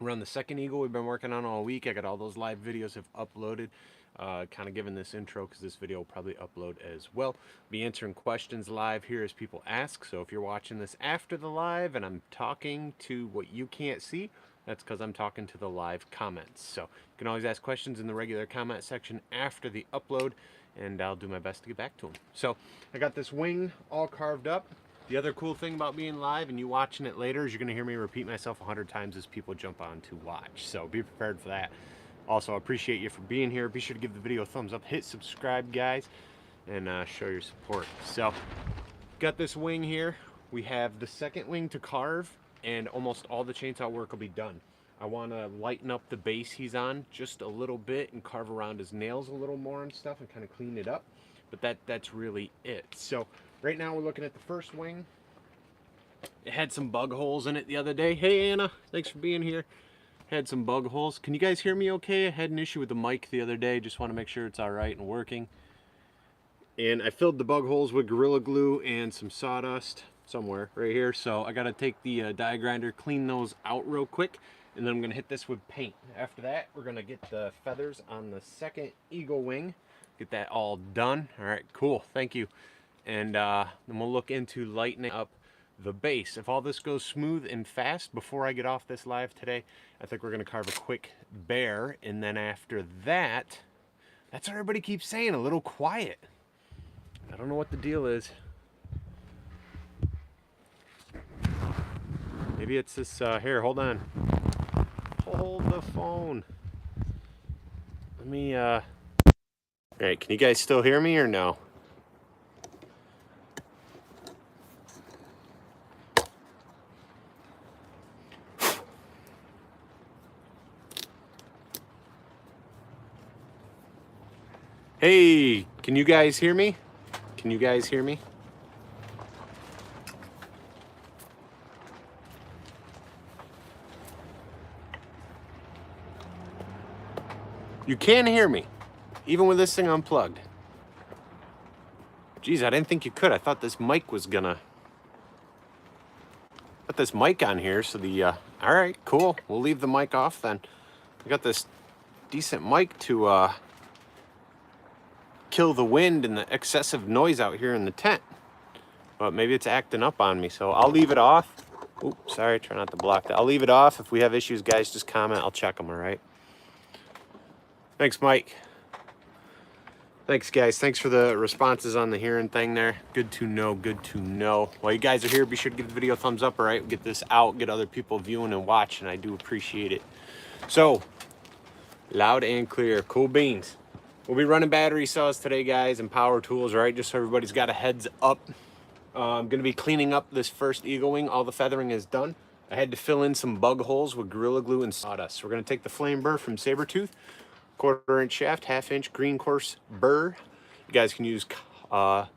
We're on the second eagle we've been working on all week. I got all those live videos have uploaded. Kind of giving this intro because this video will probably upload as well. Be answering questions live here as people ask. So if you're watching this after the live and I'm talking to what you can't see, that's because I'm talking to the live comments. So you can always ask questions in the regular comment section after the upload, and I'll do my best to get back to them. So I got this wing all carved up. The other cool thing about being live and you watching it later is you're going to hear me repeat myself 100 times as people jump on to watch. So be prepared for that. Also, I appreciate you for being here. Be sure to give the video a thumbs up, hit subscribe, guys, and show your support. So, got this wing here. We have the second wing to carve, and almost all the chainsaw work will be done. I want to lighten up the base he's on just a little bit and carve around his nails a little more and stuff and kind of clean it up. But that's really it. So, right now we're looking at the first wing. It had some bug holes in it the other day. Hey, Anna, thanks for being here. Had some bug holes. Can you guys hear me okay? I had an issue with the mic the other day. Just want to make sure it's all right and working. And I filled the bug holes with Gorilla Glue and some sawdust somewhere right here. So I got to take the die grinder, clean those out real quick, and then I'm going to hit this with paint. After that, we're going to get the feathers on the second eagle wing. Get that all done. All right, cool. Thank you. And then we'll look into lightening up the base. If all this goes smooth and fast before I get off this live today, I think we're going to carve a quick bear, and then after that, that's what everybody keeps saying, a little quiet. I don't know what the deal is. Maybe it's this, here, hold on. Hold the phone. Let me, all right, can you guys still hear me or no? Hey, can you guys hear me? Can you guys hear me? You can hear me, even with this thing unplugged. Geez, I didn't think you could. I thought this mic was gonna... Put this mic on here so the... All right, cool. We'll leave the mic off then. I got this decent mic to... kill the wind and the excessive noise out here in the tent, but maybe it's acting up on me, so I'll leave it off. Oops, sorry, try not to block that. I'll leave it off. If we have issues, guys, just comment. I'll check them. All right, thanks, Mike. Thanks, guys. Thanks for the responses on the hearing thing there. Good to know. Good to know. While you guys are here, be sure to give the video a thumbs up. All right, get this out, get other people viewing and watching. I do appreciate it. So loud and clear. Cool beans. We'll be running battery saws today, guys, and power tools, right? Just so everybody's got a heads up. I'm going to be cleaning up this first eagle wing. All the feathering is done. I had to fill in some bug holes with Gorilla Glue and sawdust. So we're going to take the flame burr from Saburrtooth, 1/4 inch shaft, 1/2 inch green coarse burr. You guys can use Hall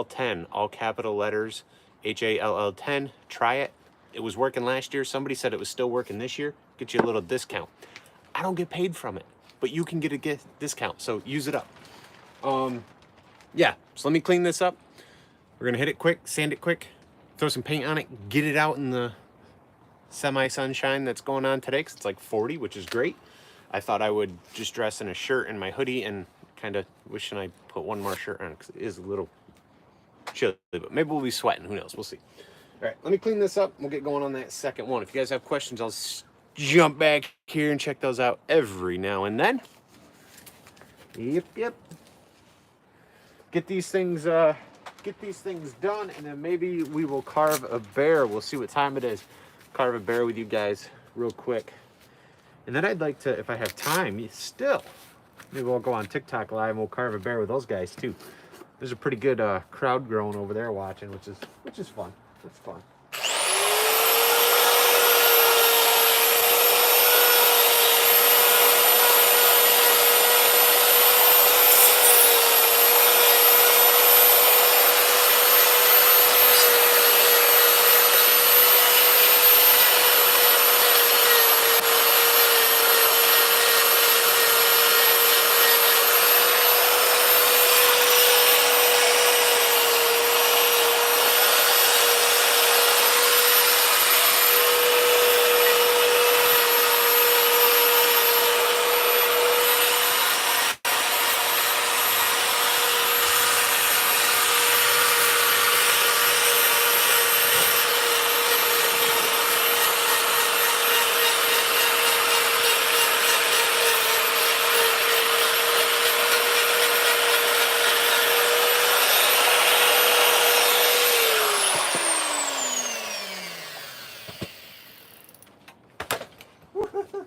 10, all capital letters, HALL 10. Try it. It was working last year. Somebody said it was still working this year. Get you a little discount. I don't get paid from it, but you can get a discount, so use it up. Yeah, so let me clean this up. We're gonna hit it quick, sand it quick, throw some paint on it, get it out in the semi-sunshine that's going on today, because it's like 40, which is great. I thought I would just dress in a shirt and my hoodie, and kind of wishing I put one more shirt on, because it is a little chilly, but maybe we'll be sweating, who knows, we'll see. All right, let me clean this up, we'll get going on that second one. If you guys have questions, I'll jump back here and check those out every now and then. Yep. Get these things done, and then maybe we will carve a bear. We'll see what time it is. Carve a bear with you guys real quick. And then I'd like to, if I have time, still, maybe we'll go on TikTok live and we'll carve a bear with those guys too. There's a pretty good crowd growing over there watching, which is fun. It's fun.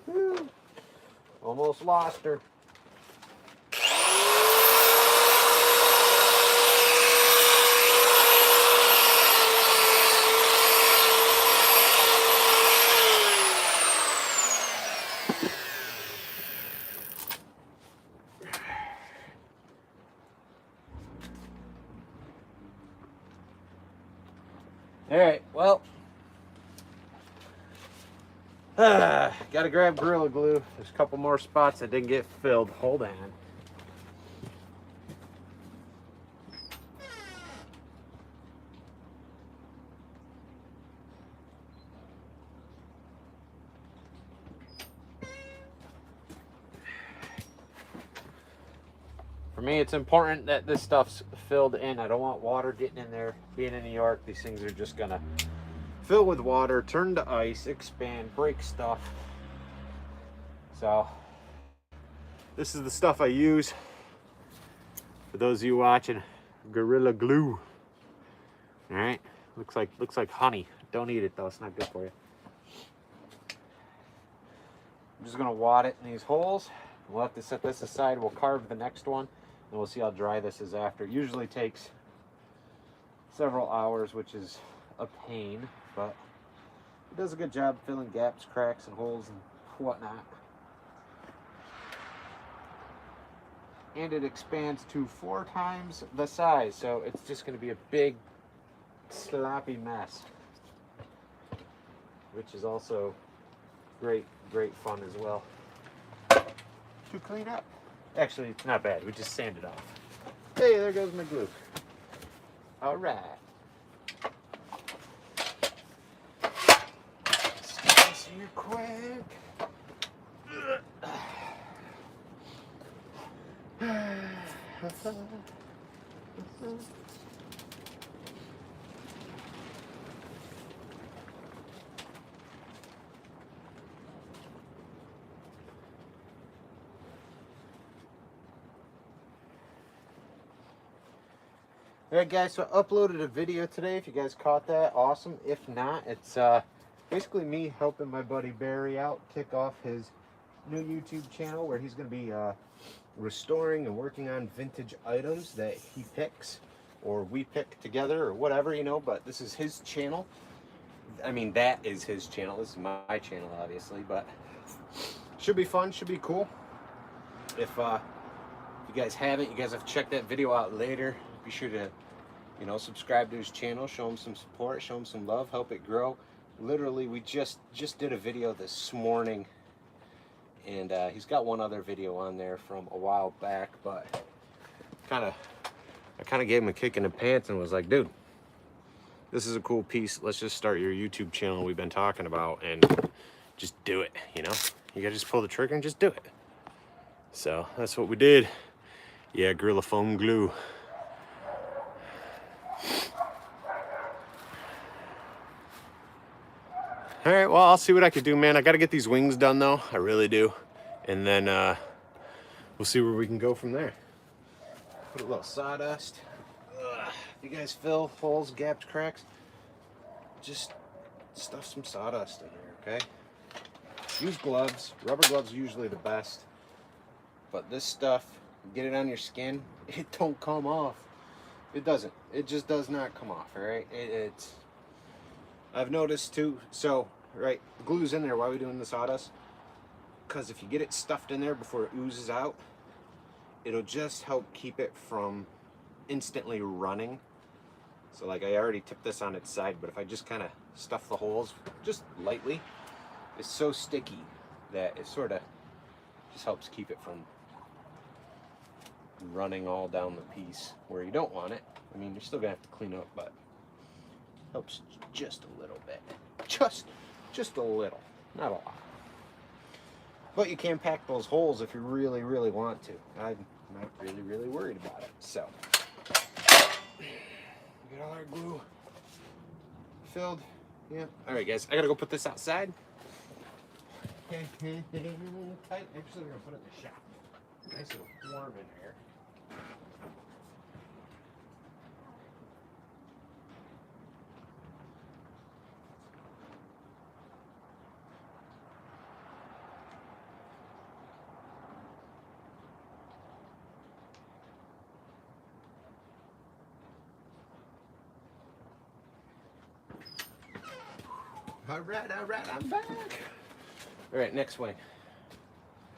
Woo. Almost lost her. All right, well, gotta grab Gorilla Glue. There's a couple more spots that didn't get filled. Hold on. For me, it's important that this stuff's filled in. I don't want water getting in there. Being in New York, these things are just gonna fill with water, turn to ice, expand, break stuff. So this is the stuff I use. For those of you watching, Gorilla Glue. All right, looks like honey. Don't eat it though; it's not good for you. I'm just gonna wad it in these holes. We'll have to set this aside. We'll carve the next one, and we'll see how dry this is after. It usually takes several hours, which is a pain, but it does a good job filling gaps, cracks, and holes and whatnot. And it expands to 4 times the size, so it's just going to be a big, sloppy mess, which is also great fun as well to clean up. Actually, it's not bad. We just sand it off. Hey, there goes my glue. All right. Let's here quick. Alright guys, so I uploaded a video today. If you guys caught that, awesome. If not, it's basically me helping my buddy Barry out kick off his new YouTube channel where he's going to be restoring and working on vintage items that he picks or we pick together or whatever, you know, but this is his channel. I mean, that is his channel. This is my channel, obviously, but should be fun, should be cool. If you guys haven't, you guys have to check that video out later. Be sure to, you know, subscribe to his channel, show him some support, show him some love, help it grow. Literally, we just did a video this morning, and he's got one other video on there from a while back, but I kind of gave him a kick in the pants and was like, dude, this is a cool piece. Let's just start your YouTube channel we've been talking about and just do it, you know? You gotta just pull the trigger and just do it. So that's what we did. Yeah, Gorilla Foam Glue. All right, well, I'll see what I can do, man. I got to get these wings done, though. I really do. And then we'll see where we can go from there. Put a little sawdust. If you guys fill holes, gaps, cracks, just stuff some sawdust in there, okay? Use gloves. Rubber gloves are usually the best. But this stuff, get it on your skin, it don't come off. It doesn't. It just does not come off, all right? It's... I've noticed too, so, right, the glue's in there. Why are we doing the sawdust? Because if you get it stuffed in there before it oozes out, it'll just help keep it from instantly running. So like I already tipped this on its side, but if I just kind of stuff the holes just lightly, it's so sticky that it sort of just helps keep it from running all down the piece where you don't want it. I mean, you're still gonna have to clean up, but helps just a little bit. Just a little, not a lot. But you can pack those holes if you really, really want to. I'm not really, really worried about it. So, get all our glue filled. Yeah. All right, guys, I gotta go put this outside. Tight. Actually, we're gonna put it in the shop. Nice and warm in here. All right, I'm back. All right, next wing.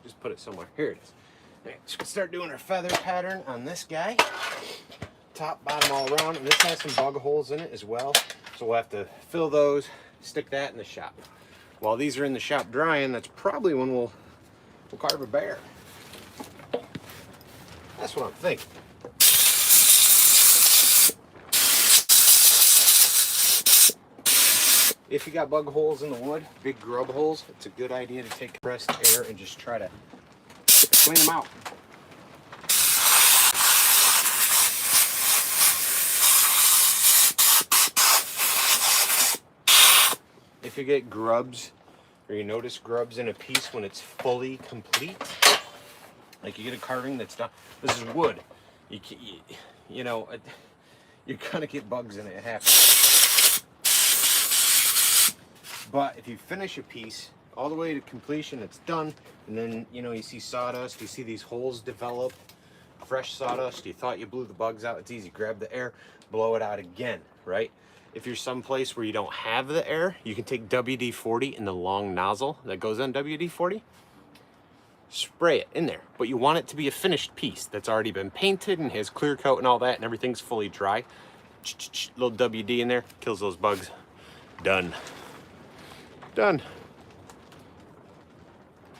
Just put it somewhere. Here it is. All right, just gonna start doing our feather pattern on this guy. Top, bottom, all around, and this has some bug holes in it as well. So we'll have to fill those, stick that in the shop. While these are in the shop drying, that's probably when we'll carve a bear. That's what I'm thinking. If you got bug holes in the wood, big grub holes, it's a good idea to take compressed air and just try to clean them out. If you get grubs, or you notice grubs in a piece when it's fully complete, like you get a carving that's done, this is wood, you know, you're gonna get bugs in it, it happens. But if you finish a piece all the way to completion, it's done, and then, you know, you see sawdust, you see these holes develop, fresh sawdust, you thought you blew the bugs out, it's easy, grab the air, blow it out again, right? If you're someplace where you don't have the air, you can take WD-40 in the long nozzle that goes on WD-40, spray it in there, but you want it to be a finished piece that's already been painted and has clear coat and all that, and everything's fully dry. Little WD in there, kills those bugs. Done. Done.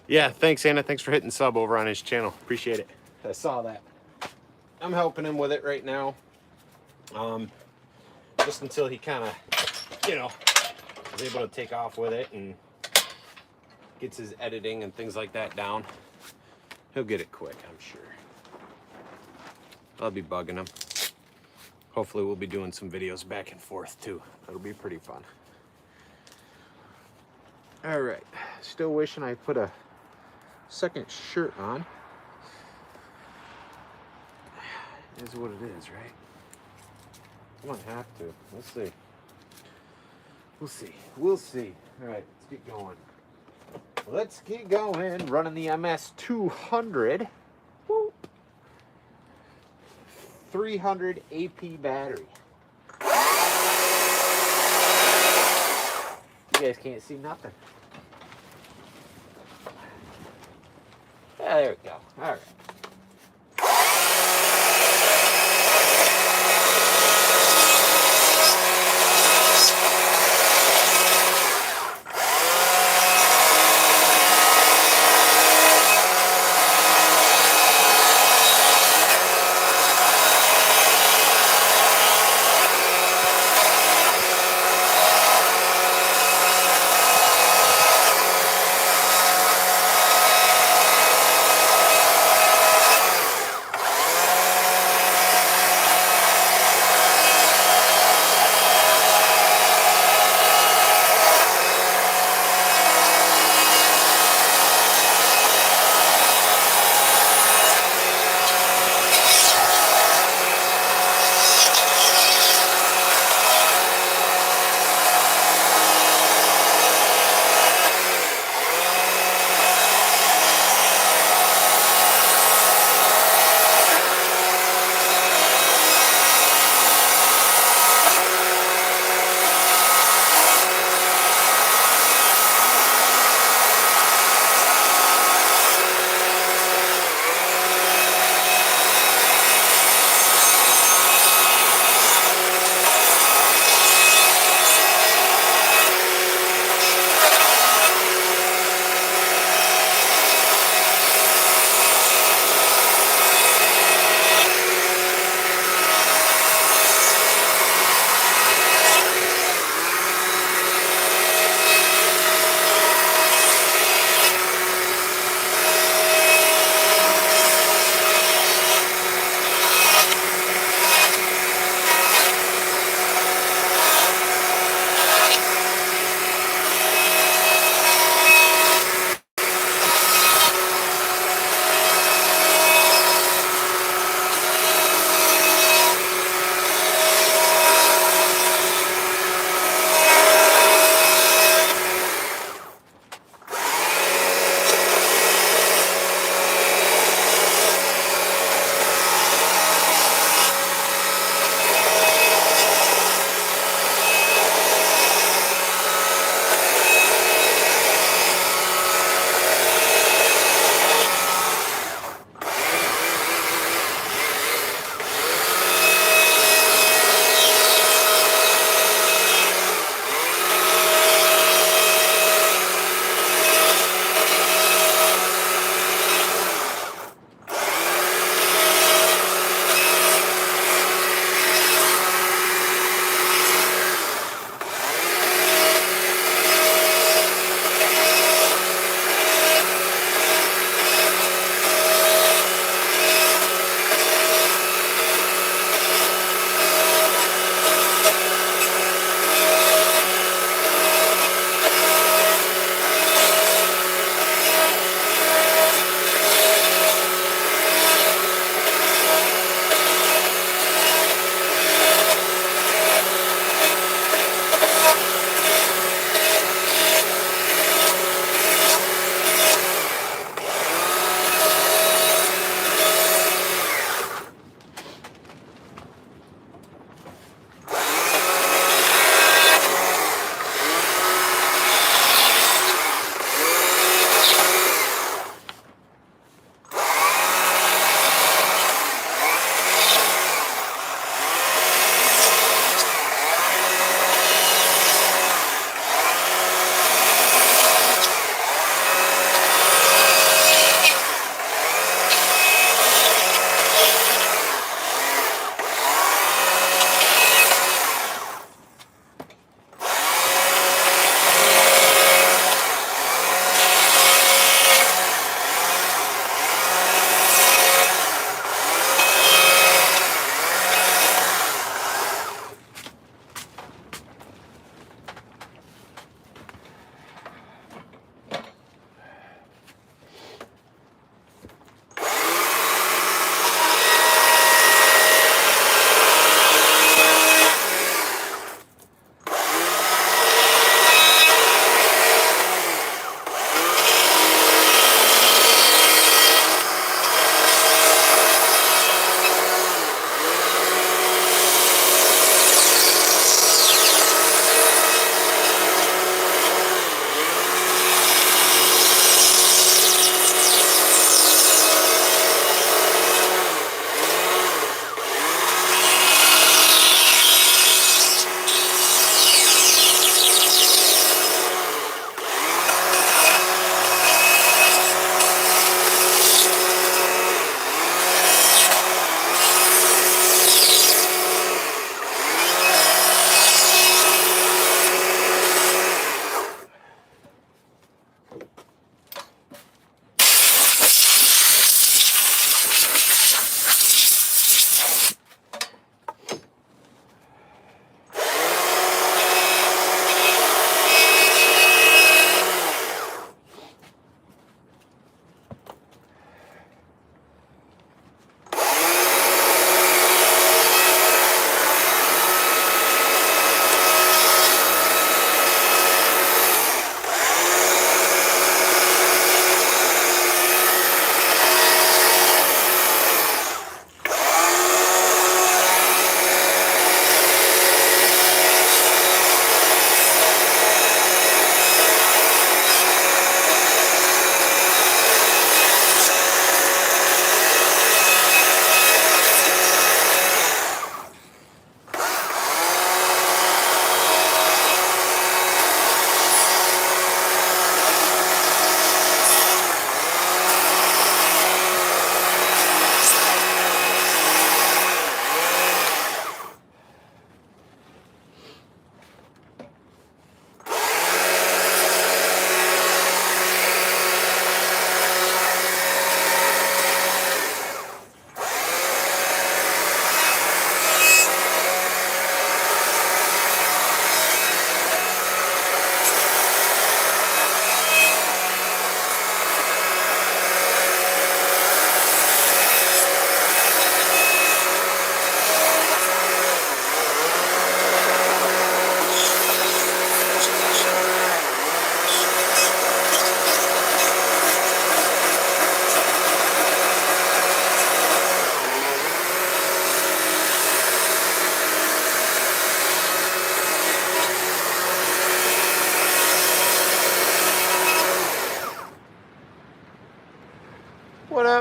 Yeah, thanks Anna, thanks for hitting sub over on his channel, appreciate it. I saw that. I'm helping him with it right now, just until he kind of, you know, is able to take off with it and gets his editing and things like that down. He'll get it quick, I'm sure. I'll be bugging him. Hopefully we'll be doing some videos back and forth too. That'll be pretty fun. All right, still wishing I put a second shirt on. It is what it is, right? I might have to. We'll see. We'll see. We'll see. All right, let's get going. Let's get going. Running the MS 200. Whoop. 300 AP battery. You guys can't see nothing. Yeah, there we go. All right.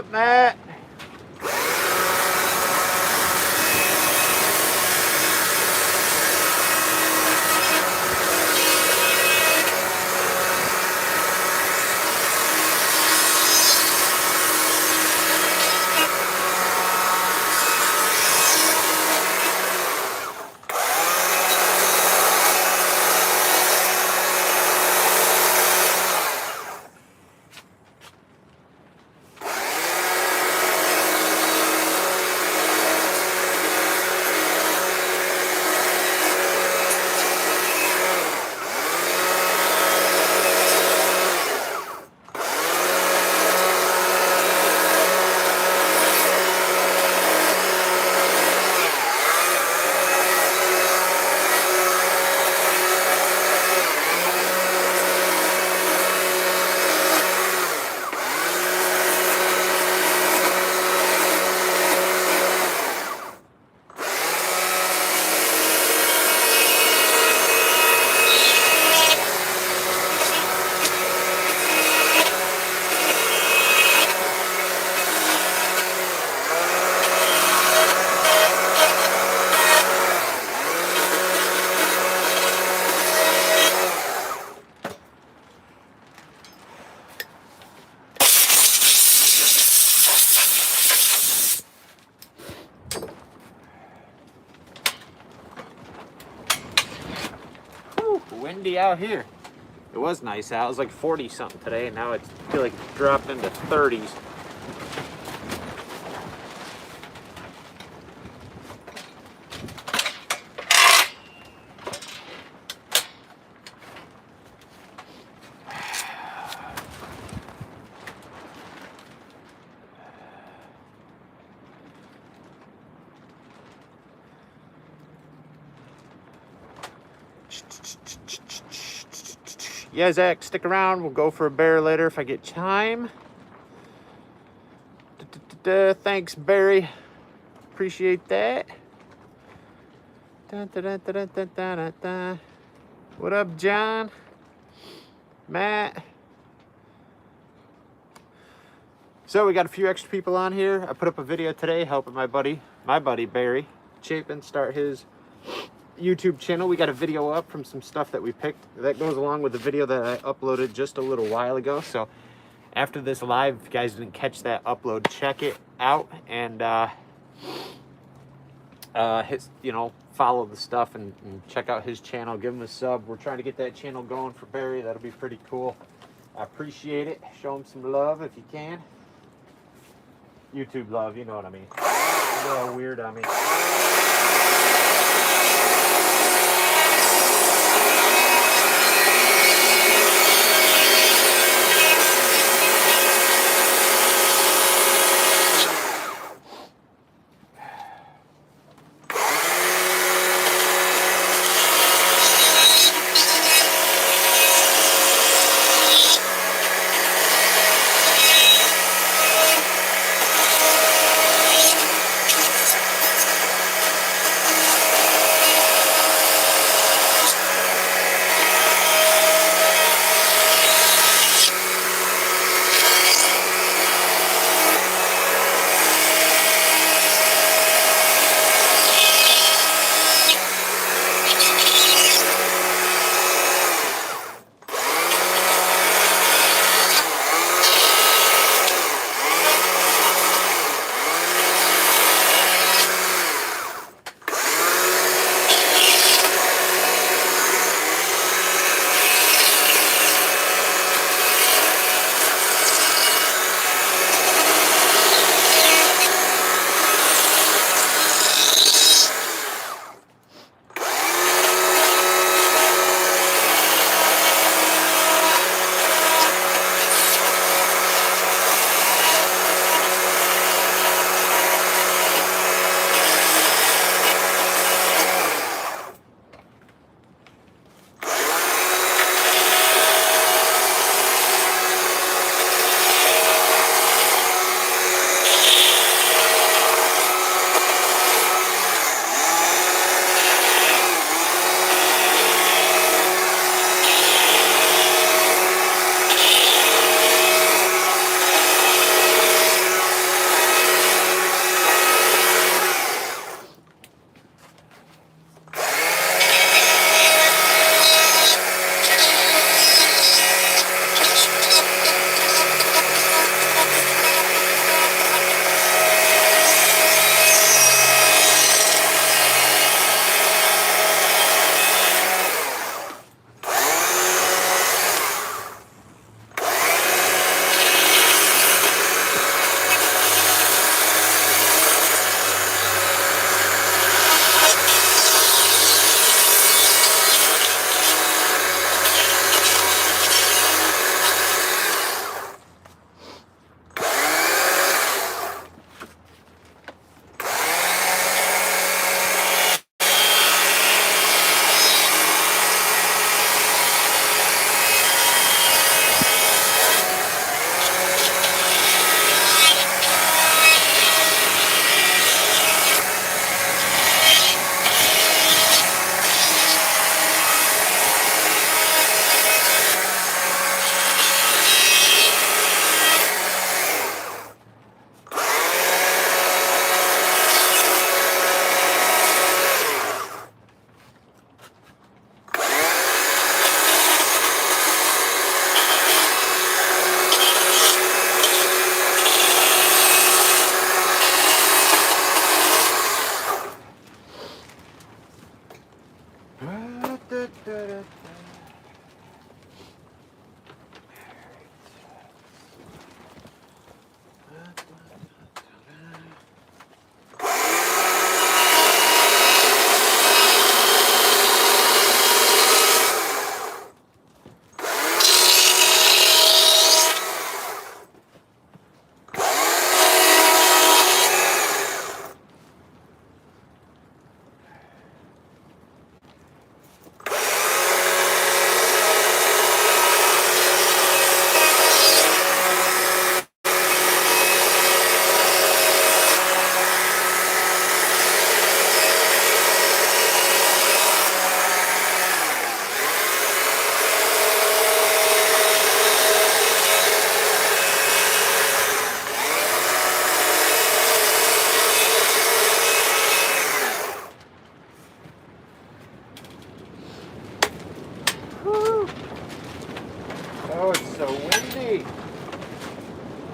up, Matt? Windy out here. It was nice out. It was like 40 something today, and now I feel like it's dropped into 30s. Yeah, Zach, stick around. We'll go for a bear later if I get time. Thanks, Barry. Appreciate that. What up, John? Matt? So we got a few extra people on here. I put up a video today helping my buddy Barry Chapin start his YouTube channel. We got a video up from some stuff that we picked that goes along with the video that I uploaded just a little while ago. So after this live, if you guys didn't catch that upload, check it out and follow the stuff and check out his channel. Give him a sub. We're trying to get that channel going for Barry. That'll be pretty cool. I appreciate it. Show him some love if you can. YouTube love, you know what I mean. You're all weird on me.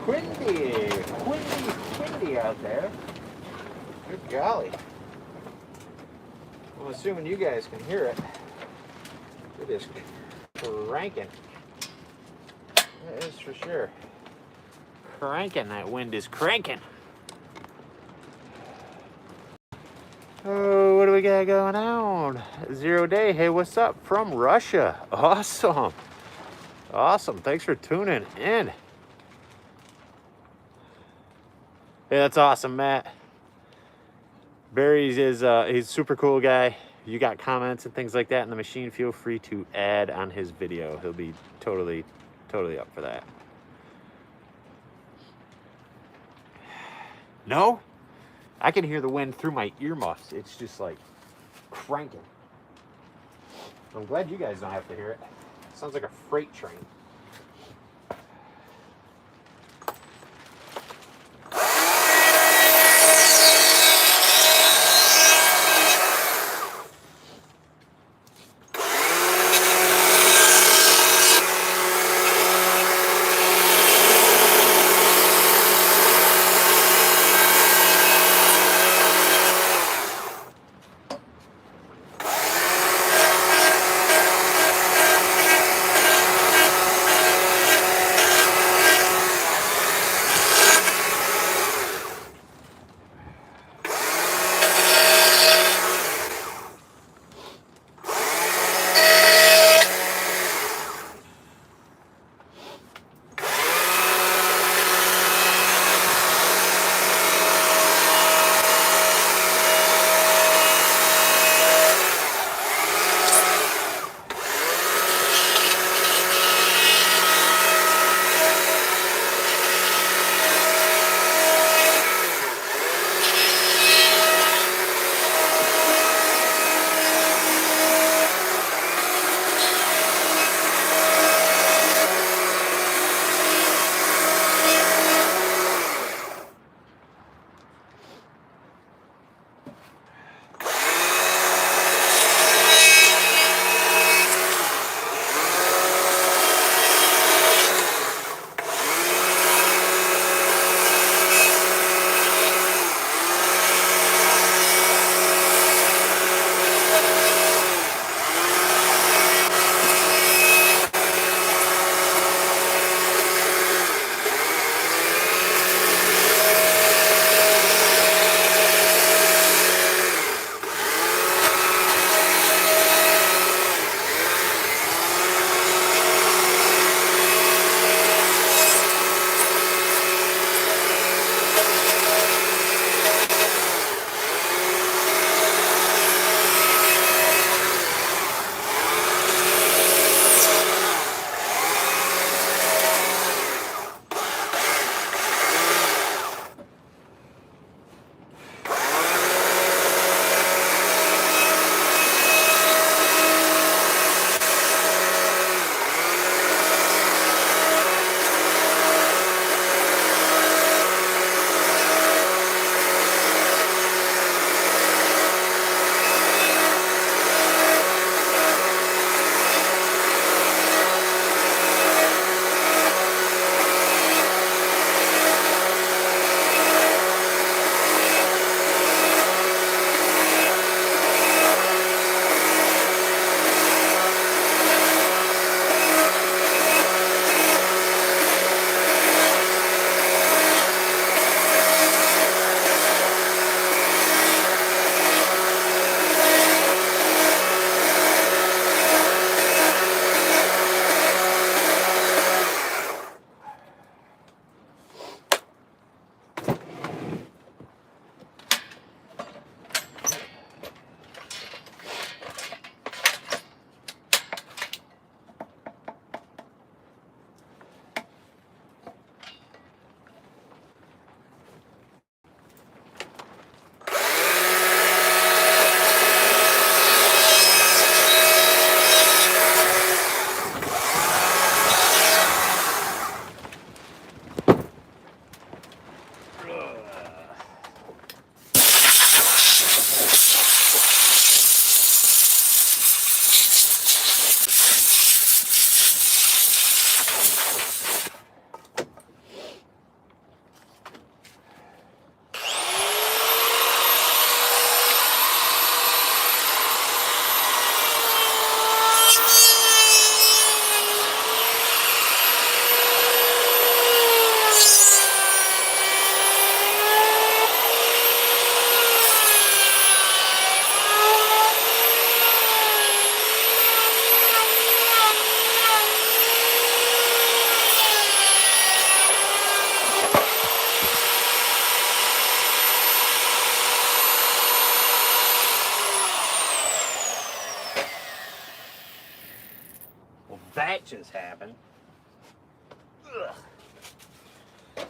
windy out there. Good golly. I'm assuming you guys can hear it. It is cranking. That is for sure. Cranking, that wind is cranking. Oh, what do we got going on? 0 day. Hey, what's up from Russia? Awesome. Awesome. Thanks for tuning in. Hey, that's awesome, Matt. Barry's is he's a super cool guy. You got comments and things like that in the machine, feel free to add on his video. He'll be totally up for that. No? I can hear the wind through my earmuffs. It's just like cranking. I'm glad you guys don't have to hear it. Sounds like a freight train.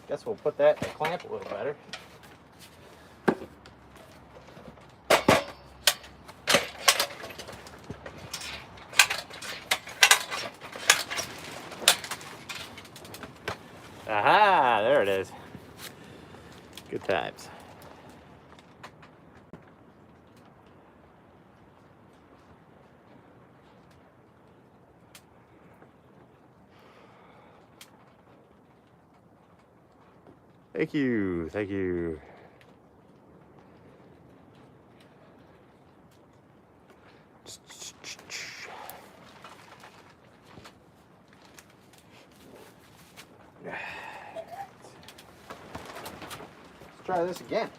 Guess we'll put that in the clamp a little better. Aha, there it is. Good times. Thank you, thank you. Let's try this again.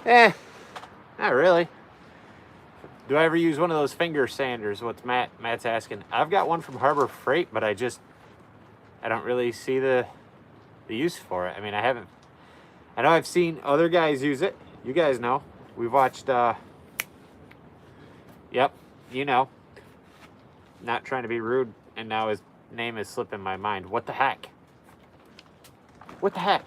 Not really. Do I ever use one of those finger sanders? What's Matt's asking. I've got one from Harbor Freight, but I don't really see the use for it. I mean, I know I've seen other guys use it. You guys know. We've watched, yep, you know. Not trying to be rude, and now his name is slipping my mind. What the heck? What the heck?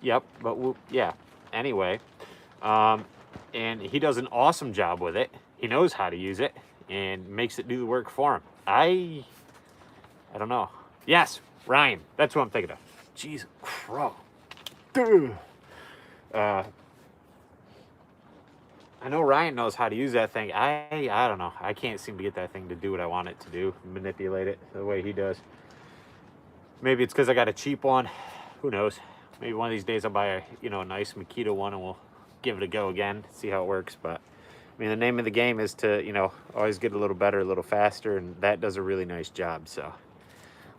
Yep, but yeah. Anyway, and he does an awesome job with it. He knows how to use it and makes it do the work for him. I don't know. Yes, Ryan. That's what I'm thinking of. Jeez, crow. I know Ryan knows how to use that thing. I don't know. I can't seem to get that thing to do what I want it to do. Manipulate it the way he does. Maybe it's because I got a cheap one. Who knows? Maybe one of these days I'll buy a nice Makita one and we'll give it a go again, see how it works. But I mean, the name of the game is to always get a little better, a little faster, and that does a really nice job. So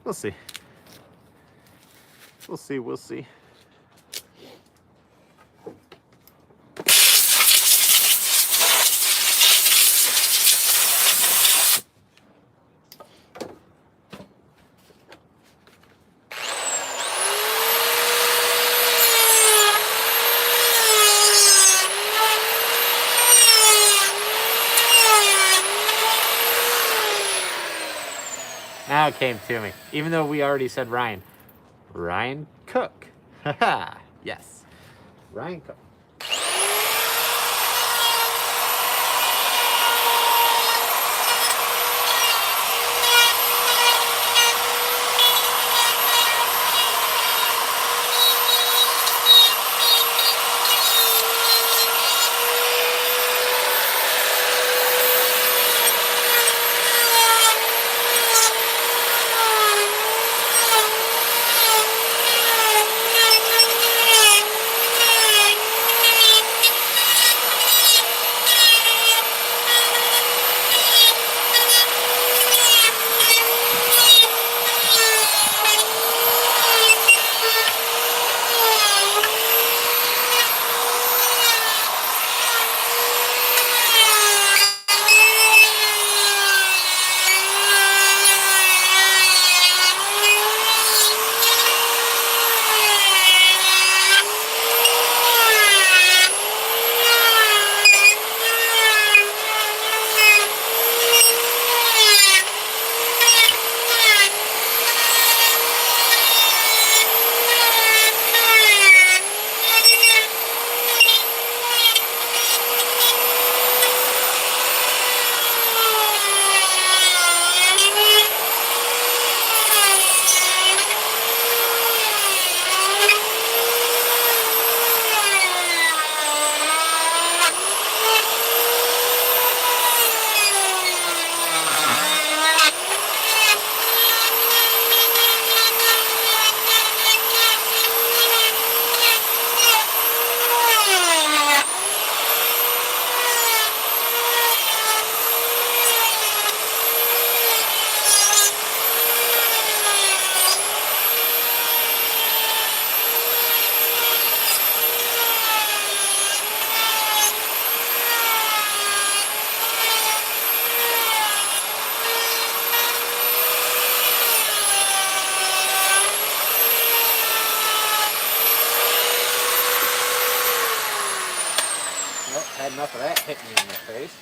we'll see. We'll see. Now it came to me. Even though we already said Ryan. Ryan Cook. Haha. Yes. Ryan Cook. Had enough of that hitting me in the face.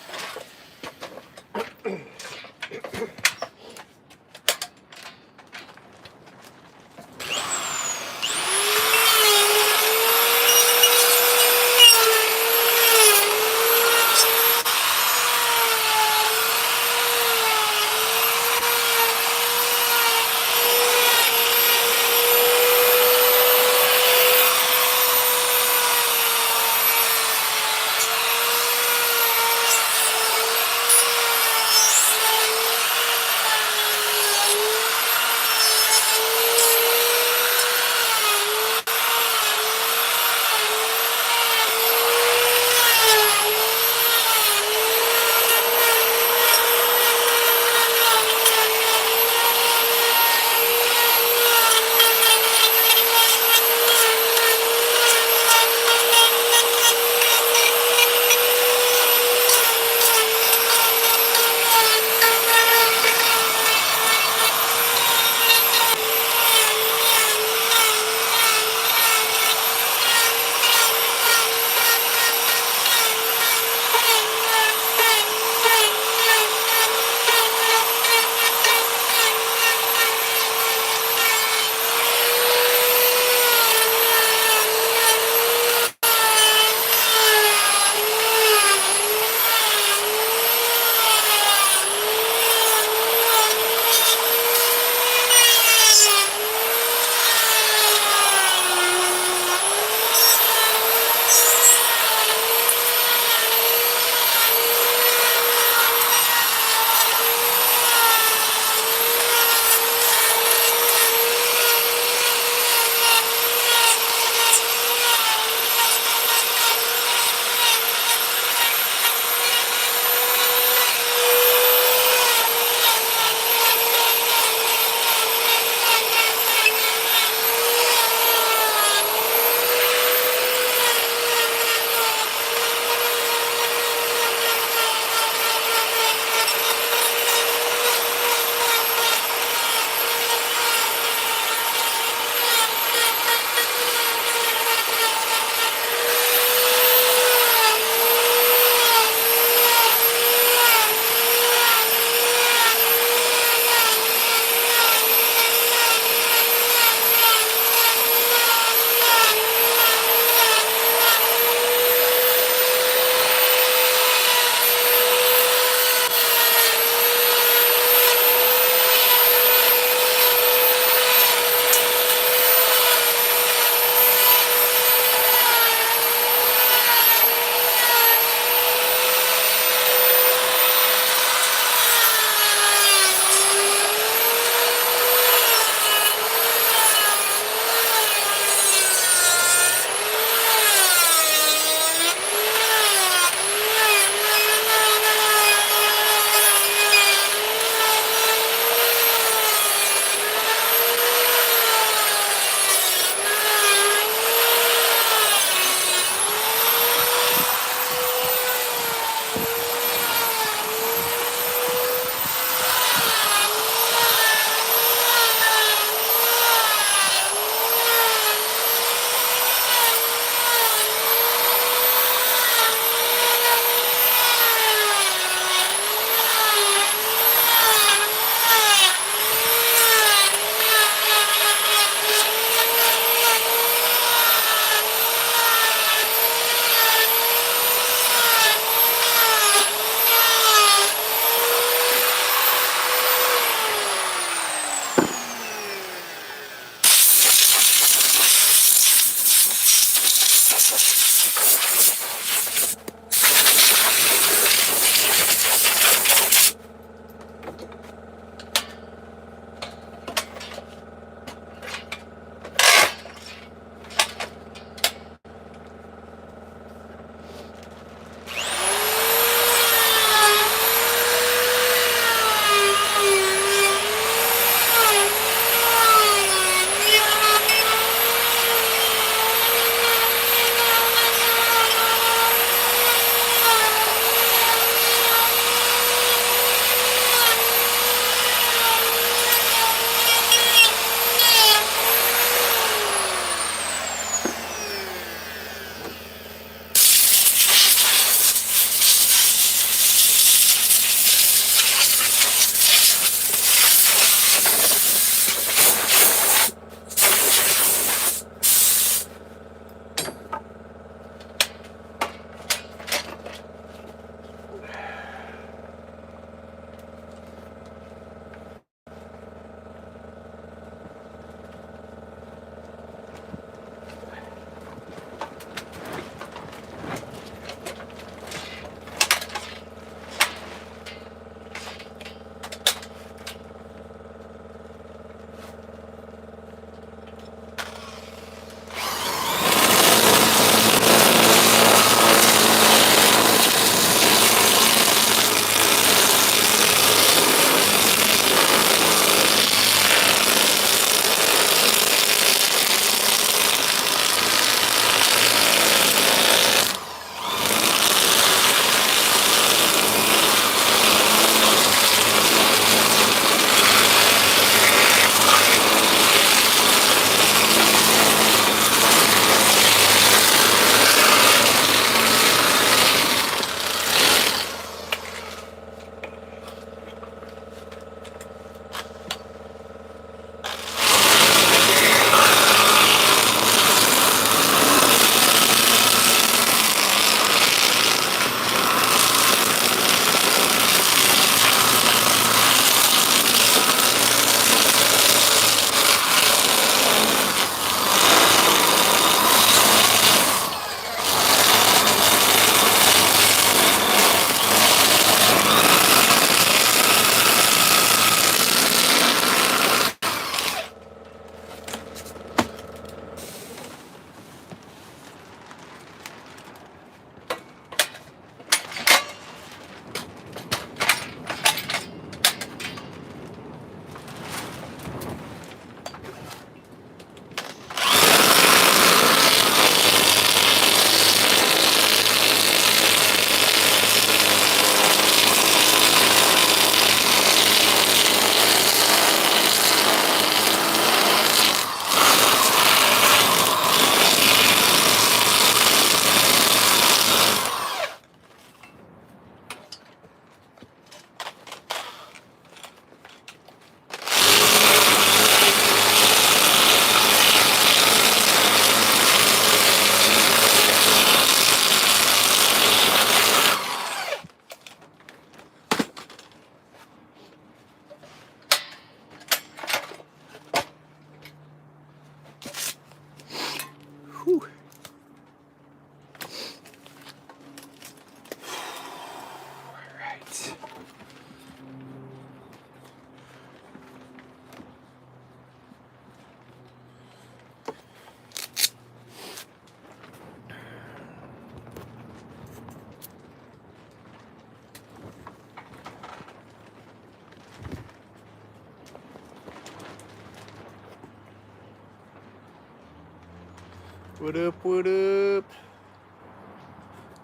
What up, what up?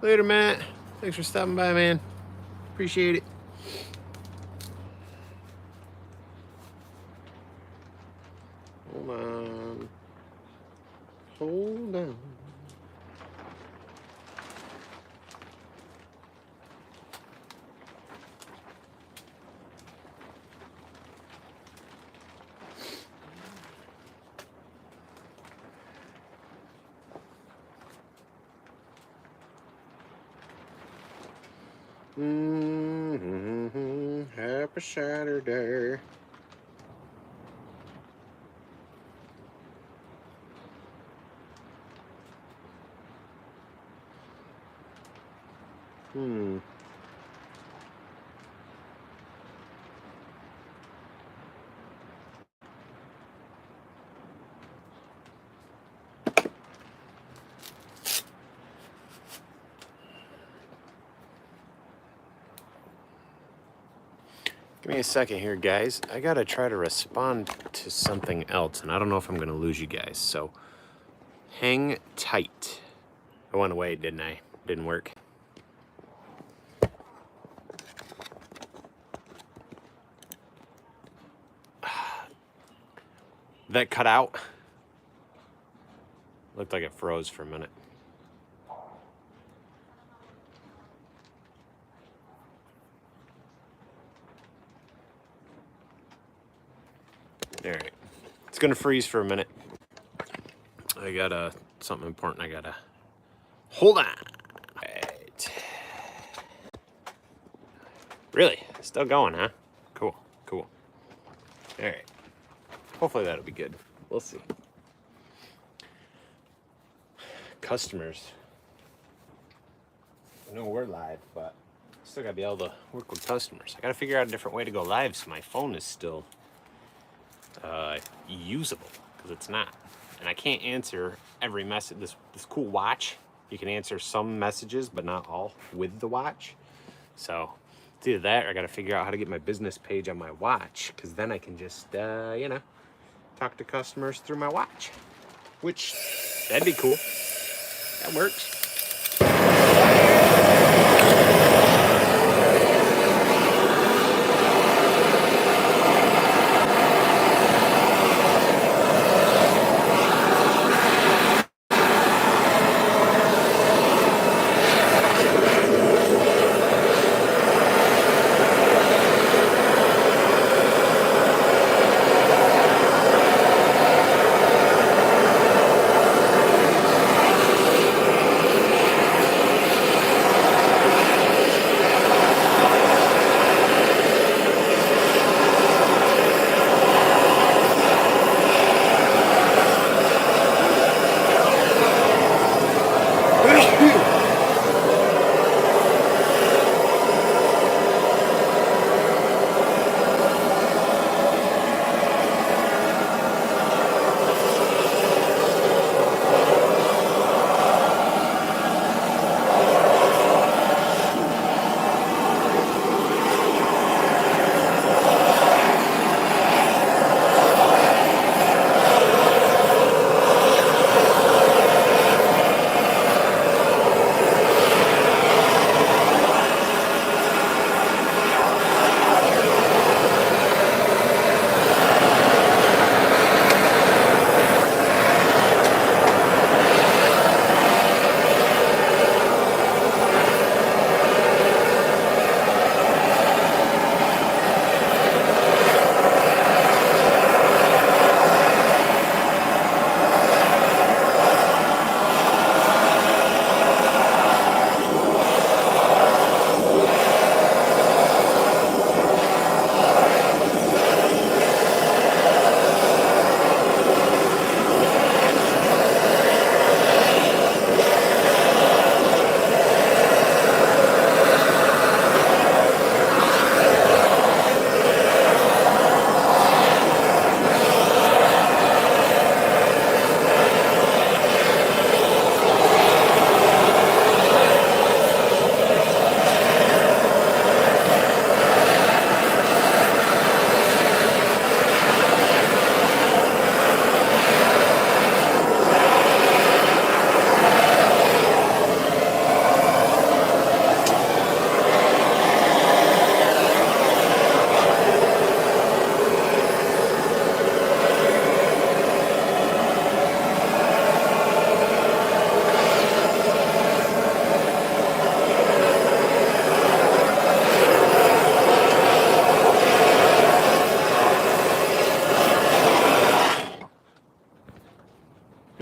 Later, Matt. Thanks for stopping by, man. Appreciate it. Hold on. Hold on. Happy Saturday. Give me a second here, guys. I gotta try to respond to something else, and I don't know if I'm gonna lose you guys, so hang tight. I went away, didn't I? Didn't work. That cut out. Looked like it froze for a minute. All right, it's gonna freeze for a minute. I got something important I gotta hold on. All right. Really? Still going, huh? Cool, cool. All right. Hopefully that'll be good. We'll see. Customers. I know we're live, but still gotta be able to work with customers. I gotta figure out a different way to go live so my phone is still usable, because it's not. And I can't answer every message. This cool watch, you can answer some messages, but not all with the watch. So it's either that or I gotta figure out how to get my business page on my watch, because then I can just, you know, talk to customers through my watch, which, that'd be cool. That works.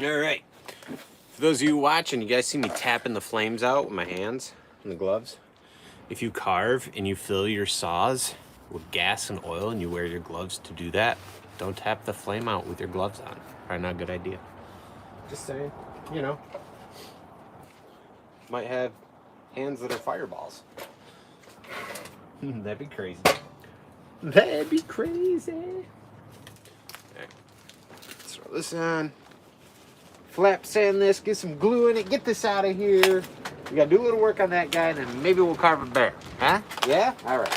All right. For those of you watching, you guys see me tapping the flames out with my hands and the gloves. If you carve and you fill your saws with gas and oil and you wear your gloves to do that, don't tap the flame out with your gloves on. Probably not a good idea. Just saying, you know. Might have hands that are fireballs. That'd be crazy. That'd be crazy. Okay. Let's throw this on. Flap sand this, get some glue in it, get this out of here. We gotta do a little work on that guy, and then maybe we'll carve a bear. Huh? Yeah? All right.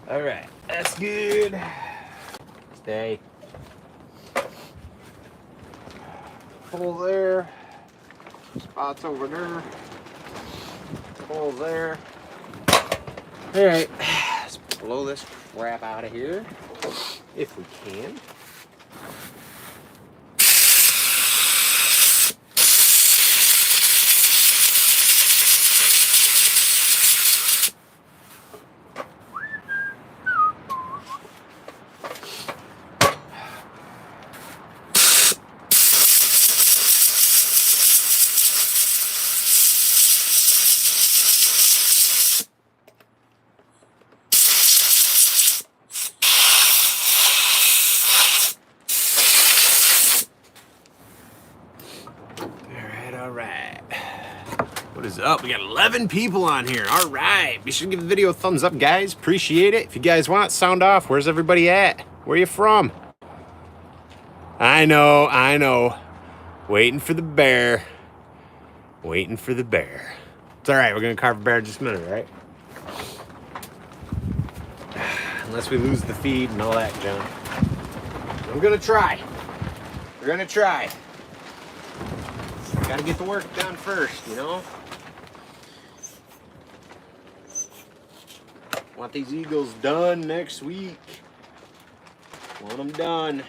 All right, that's good. Stay. Pull there. Spots over there. Pull there. All right, let's blow this crap out of here if we can. All right. What is up? We got 11 people on here. All right. Be sure to give the video a thumbs up, guys. Appreciate it. If you guys want, sound off. Where's everybody at? Where you from? I know. Waiting for the bear. Waiting for the bear. It's all right. We're going to carve a bear in just a minute, right? Unless we lose the feed and all that junk. I'm going to try. We're going to try. Gotta get the work done first, you know? Want these eagles done next week. Want them done.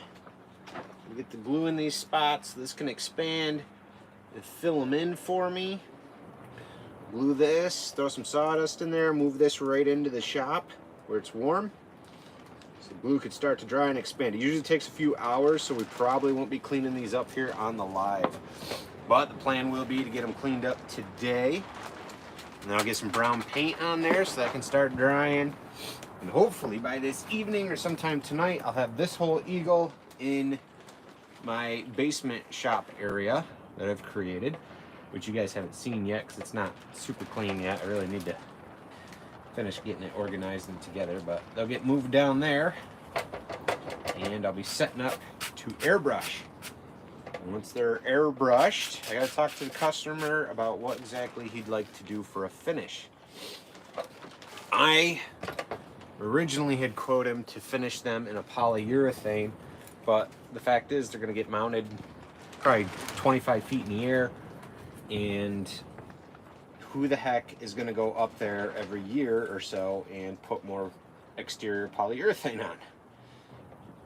Get the glue in these spots. This can expand and fill them in for me. Glue this, throw some sawdust in there, move this right into the shop where it's warm. So the glue could start to dry and expand. It usually takes a few hours, so we probably won't be cleaning these up here on the live. But the plan will be to get them cleaned up today. And then I'll get some brown paint on there so that can start drying. And hopefully by this evening or sometime tonight, I'll have this whole eagle in my basement shop area that I've created, which you guys haven't seen yet because it's not super clean yet. I really need to finish getting it organized and together, but they'll get moved down there and I'll be setting up to airbrush. Once they're airbrushed, I gotta talk to the customer about what exactly he'd like to do for a finish. I originally had quoted him to finish them in a polyurethane, but the fact is they're gonna get mounted probably 25 feet in the air, and who the heck is going to go up there every year or so and put more exterior polyurethane on,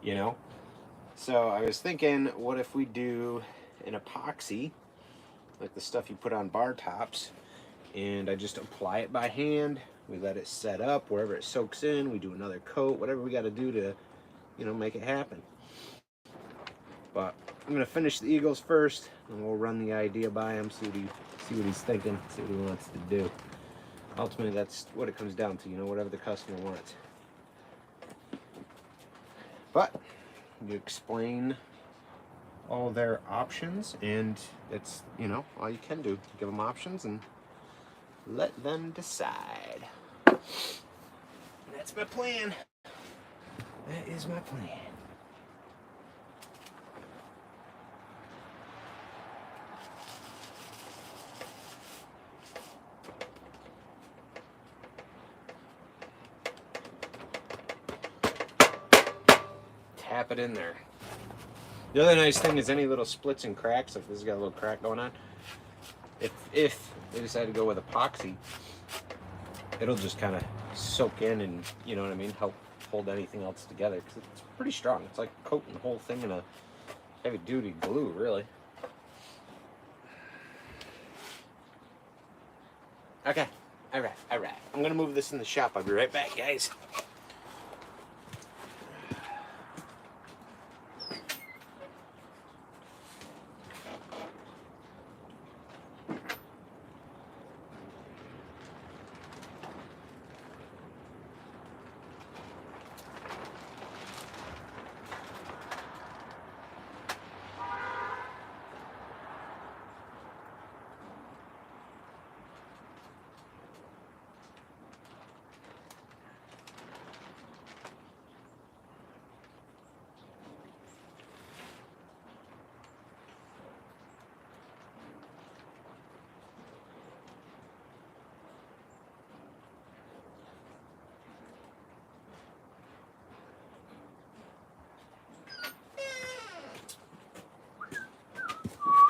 you know? So I was thinking, what if we do an epoxy, like the stuff you put on bar tops, and I just apply it by hand. We let it set up wherever it soaks in. We do another coat, whatever we got to do to, you know, make it happen. But I'm gonna finish the eagles first, and we'll run the idea by him, see what he's thinking, see what he wants to do. Ultimately, that's what it comes down to, you know, whatever the customer wants. But you explain all their options, and it's, you know, all you can do. Give them options and let them decide. That's my plan. That is my plan. Tap it in there. The other nice thing is any little splits and cracks, if this has got a little crack going on, if they decide to go with epoxy, it'll just kind of soak in and, you know what I mean, help hold anything else together, because it's pretty strong. It's like coating the whole thing in a heavy duty glue, really. Okay, all right. I'm gonna move this in the shop. I'll be right back, guys.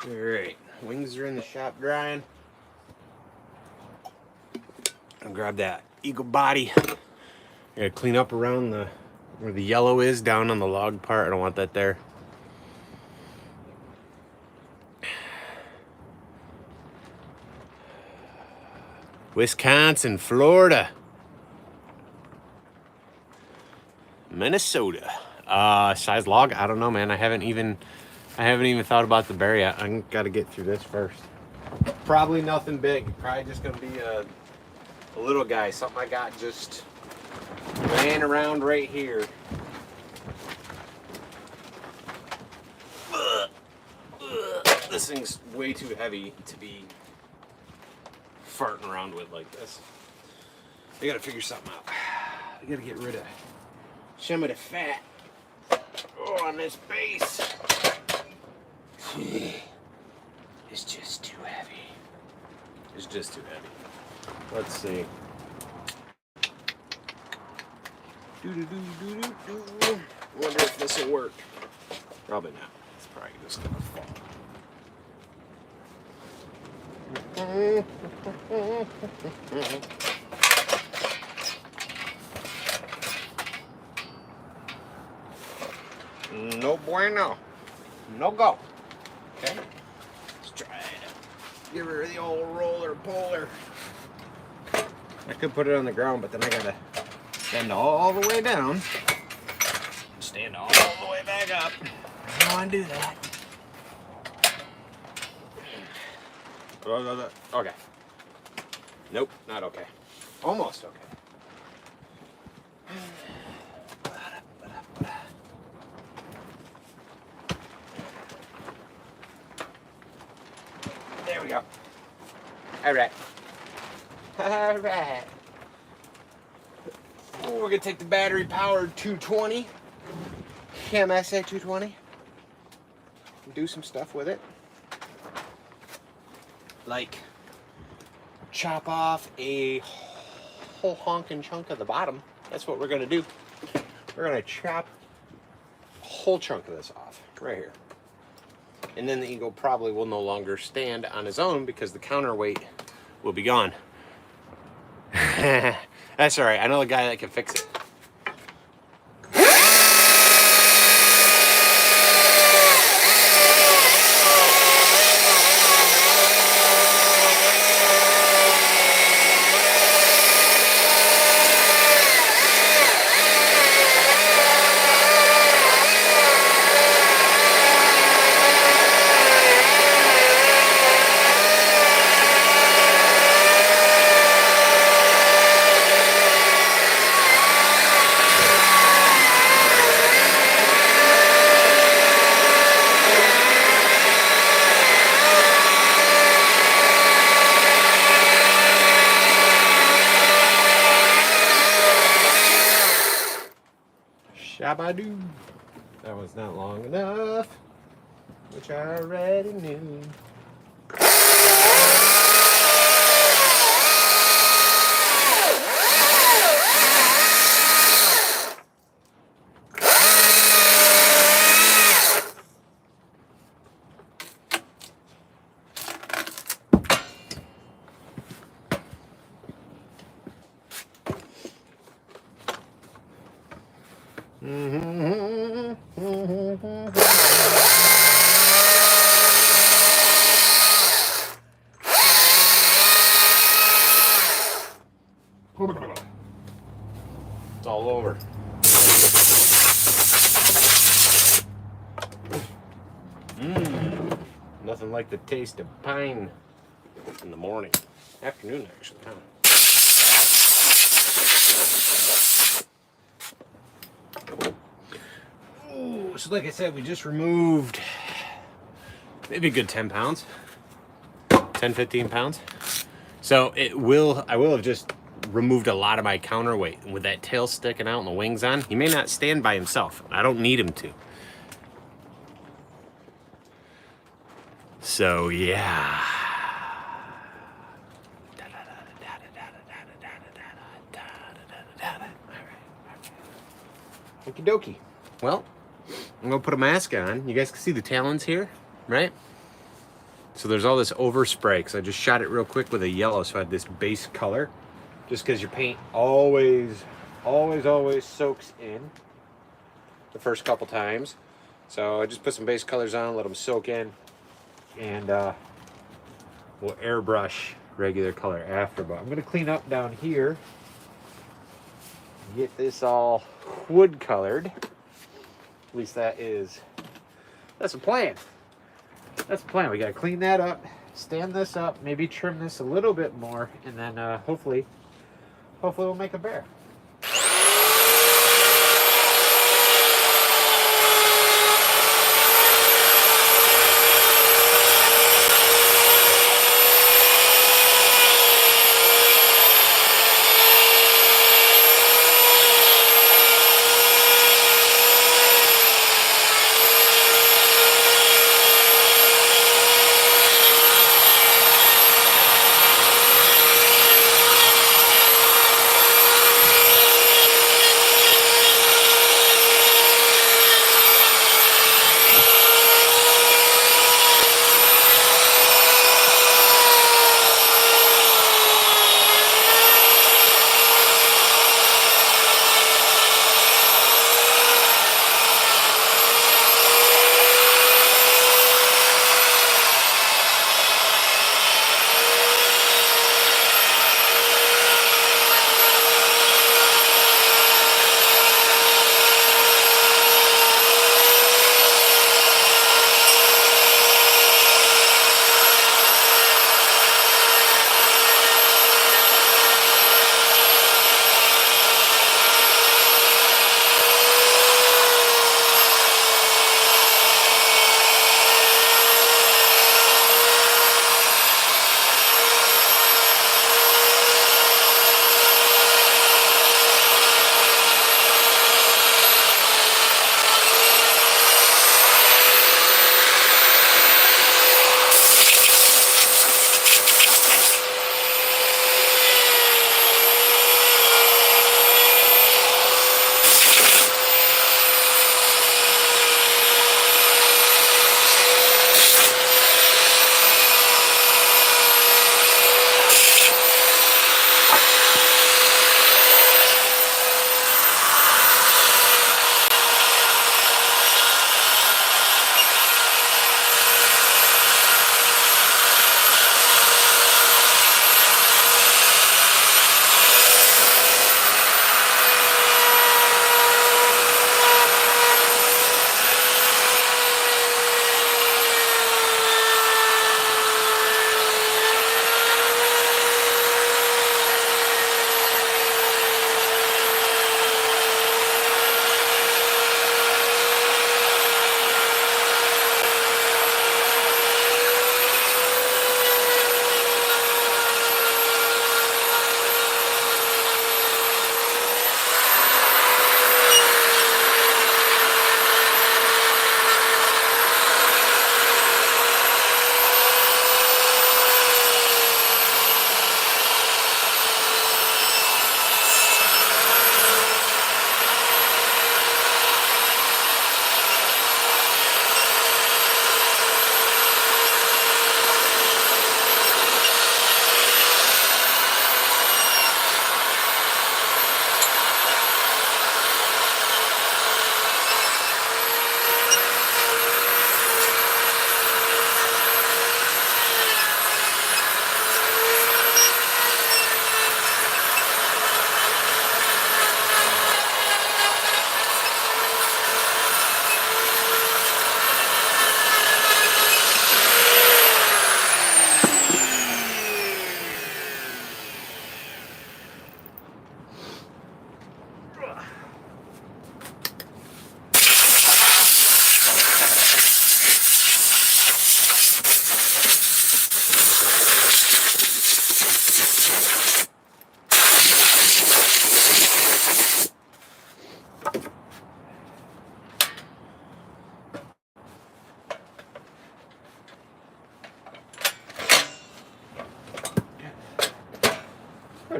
All right, wings are in the shop drying. I'll grab that eagle body. I gotta clean up around where the yellow is down on the log part. I don't want that there. Wisconsin, Florida, Minnesota. Size log? I don't know, man. I haven't even thought about the bear yet. I gotta get through this first. Probably nothing big. Probably just gonna be a little guy. Something I got just laying around right here. This thing's way too heavy to be farting around with like this. I gotta figure something out. I gotta get rid of some of the fat on this base. It's just too heavy. It's just too heavy. Let's see. Wonder if this will work. Probably not. It's probably just gonna fall. No bueno. No go. Okay. Let's try it. Give her the old roller puller. I could put it on the ground, but then I gotta stand all the way down. Stand all the way back up. I don't want to do that. Okay. Nope, not okay. Almost okay. There we go. All right. All right. Oh, we're gonna take the battery-powered 220, MSA 220, and do some stuff with it. Like chop off a whole honking chunk of the bottom. That's what we're gonna do. We're gonna chop a whole chunk of this off right here. And then the eagle probably will no longer stand on his own because the counterweight will be gone. That's all right. I know a guy that can fix it. Shabadoo. That was not long enough, which I already knew. It's all over. Nothing like the taste of pine in the morning. Afternoon, actually. Huh? Ooh, so like I said, we just removed maybe a good 10 pounds. 10, 15 pounds. So I will have just removed a lot of my counterweight. And with that tail sticking out and the wings on, he may not stand by himself. I don't need him to. So yeah. Okie dokie. Well, I'm gonna put a mask on. You guys can see the talons here, right? So there's all this overspray because I just shot it real quick with a yellow, so I had this base color. Just because your paint always soaks in the first couple times. So I just put some base colors on, let them soak in, and we'll airbrush regular color after. But I'm gonna clean up down here, get this all wood colored. At least that's the plan. That's the plan. We gotta clean that up, stand this up, maybe trim this a little bit more, and then hopefully we'll make a bear.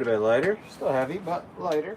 Could have been lighter. Still heavy, but lighter.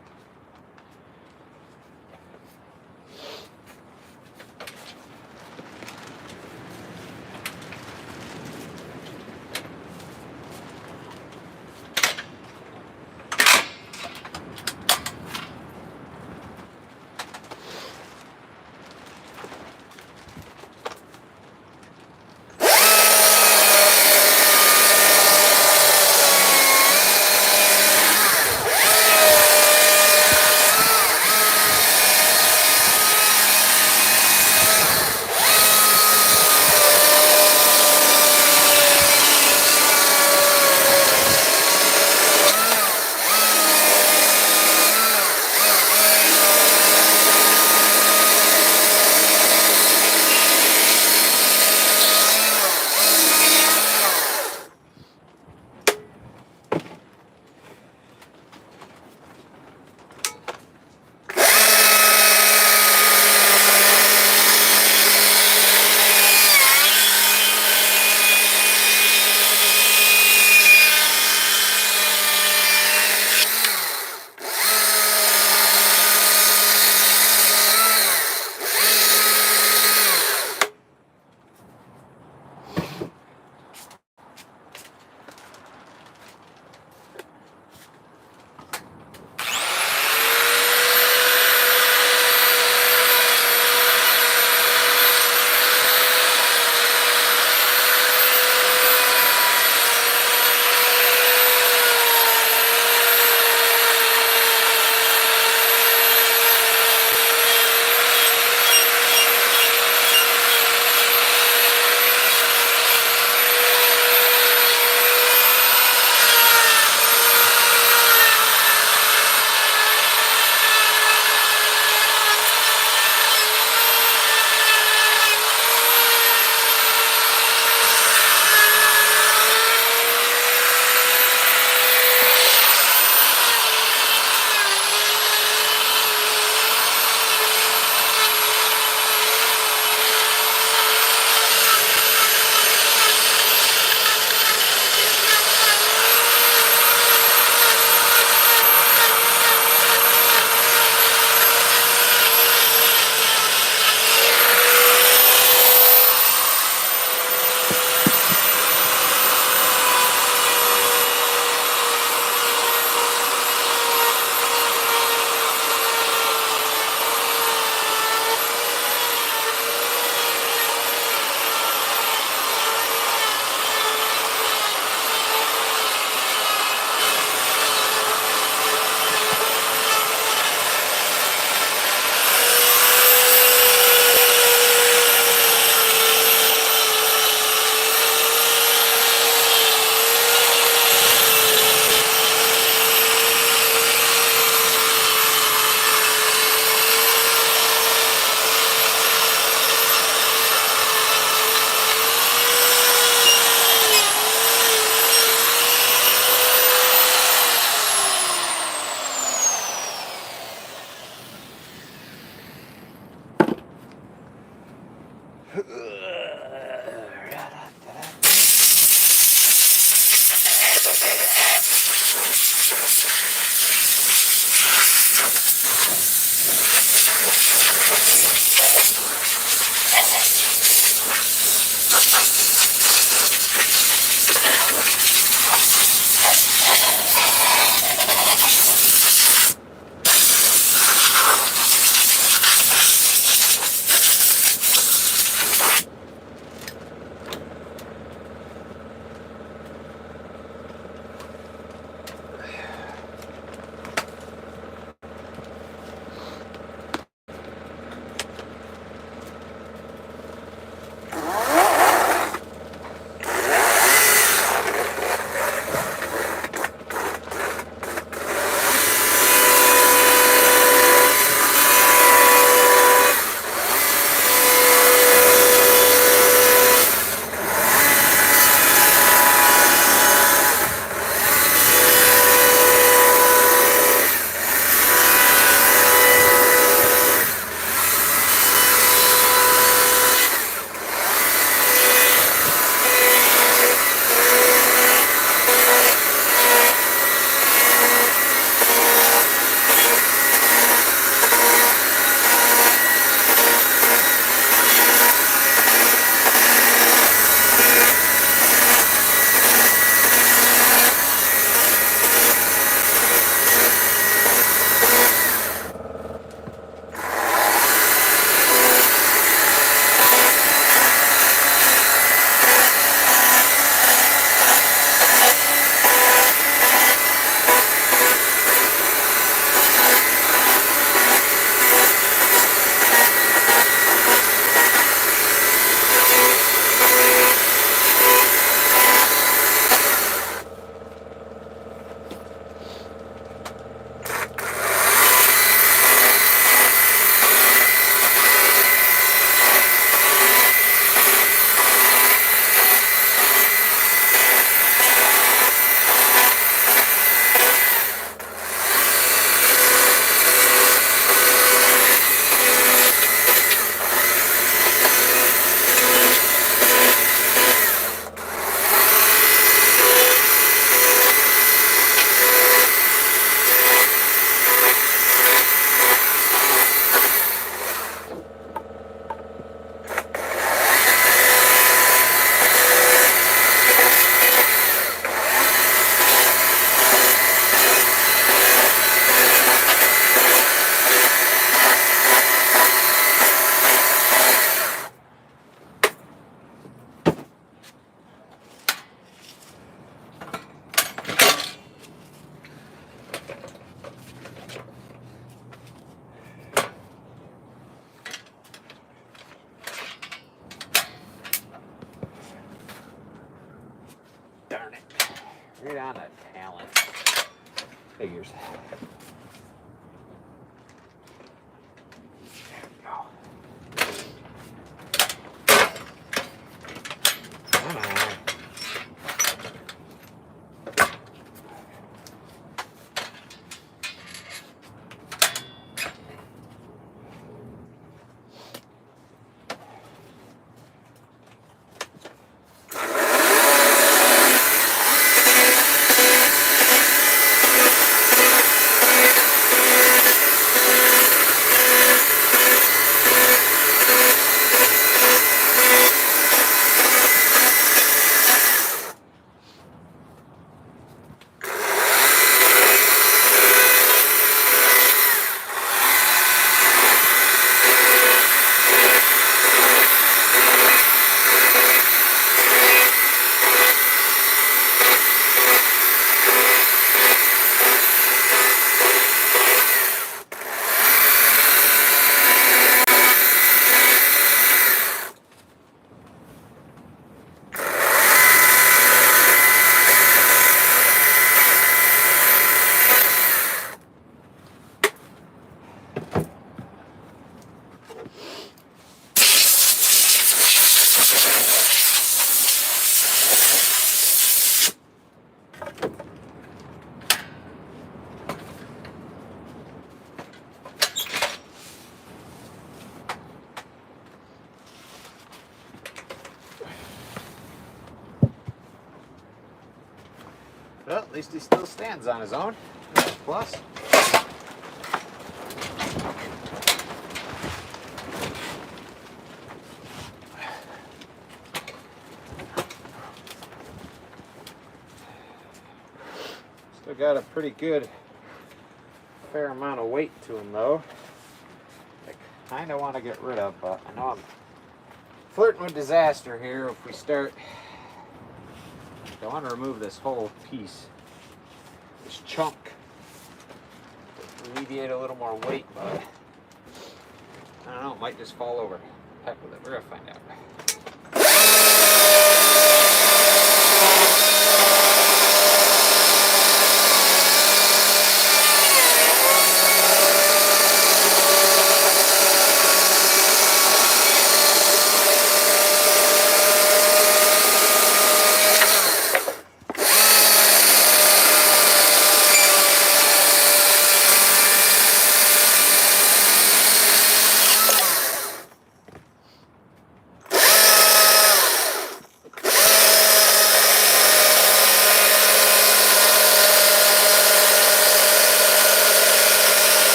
Straight on to talent. Figures. There we go. Come on. Well, at least he still stands on his own. Plus. Still got a pretty good, fair amount of weight to him though. I kind of want to get rid of, but I know I'm flirting with disaster here if we start. I want to remove this whole piece, this chunk, to alleviate a little more weight, but I don't know, it might just fall over. Heck with it, we're gonna find out.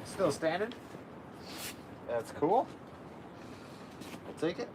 Still standing. That's cool. I'll take it.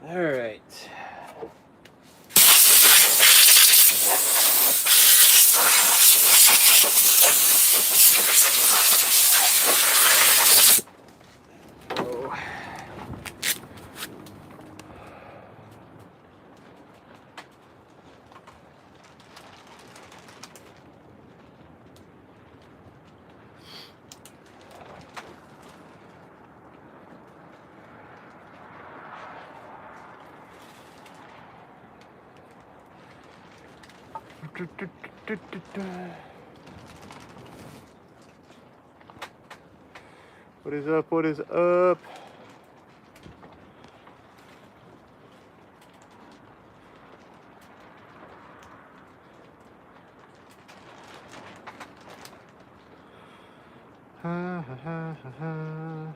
All right. What is up? What is up? Ha, ha, ha, ha, ha.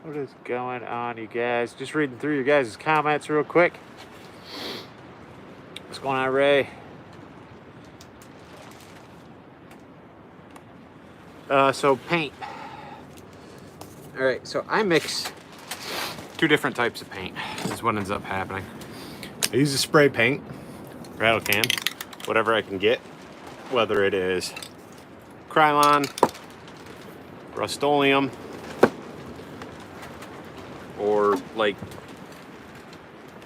What is going on, you guys? Just reading through your guys' comments real quick. What's going on, Ray? So paint. All right, so I mix 2 different types of paint. This is what ends up happening. I use a spray paint, rattle can, whatever I can get, whether it is Krylon, Rust-Oleum, or like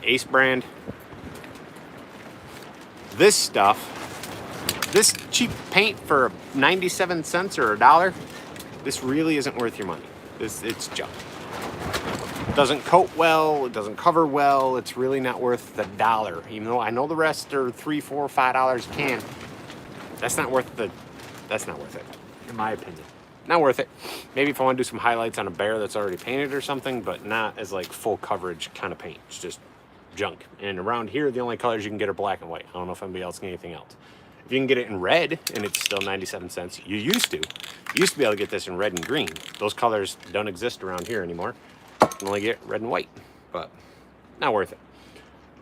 Ace brand. This stuff, this cheap paint for 97 cents or $1, this really isn't worth your money. It's junk. It doesn't coat well, it doesn't cover well, it's really not worth the $1. Even though I know the rest are $3, $4, $5 a can, that's not worth it, in my opinion. Not worth it. Maybe if I want to do some highlights on a bear that's already painted or something, but not as like full coverage kind of paint. It's just junk. And around here, the only colors you can get are black and white. I don't know if anybody else can get anything else. If you can get it in red and it's still 97 cents, you used to be able to get this in red and green. Those colors don't exist around here anymore. You can only get red and white, but not worth it.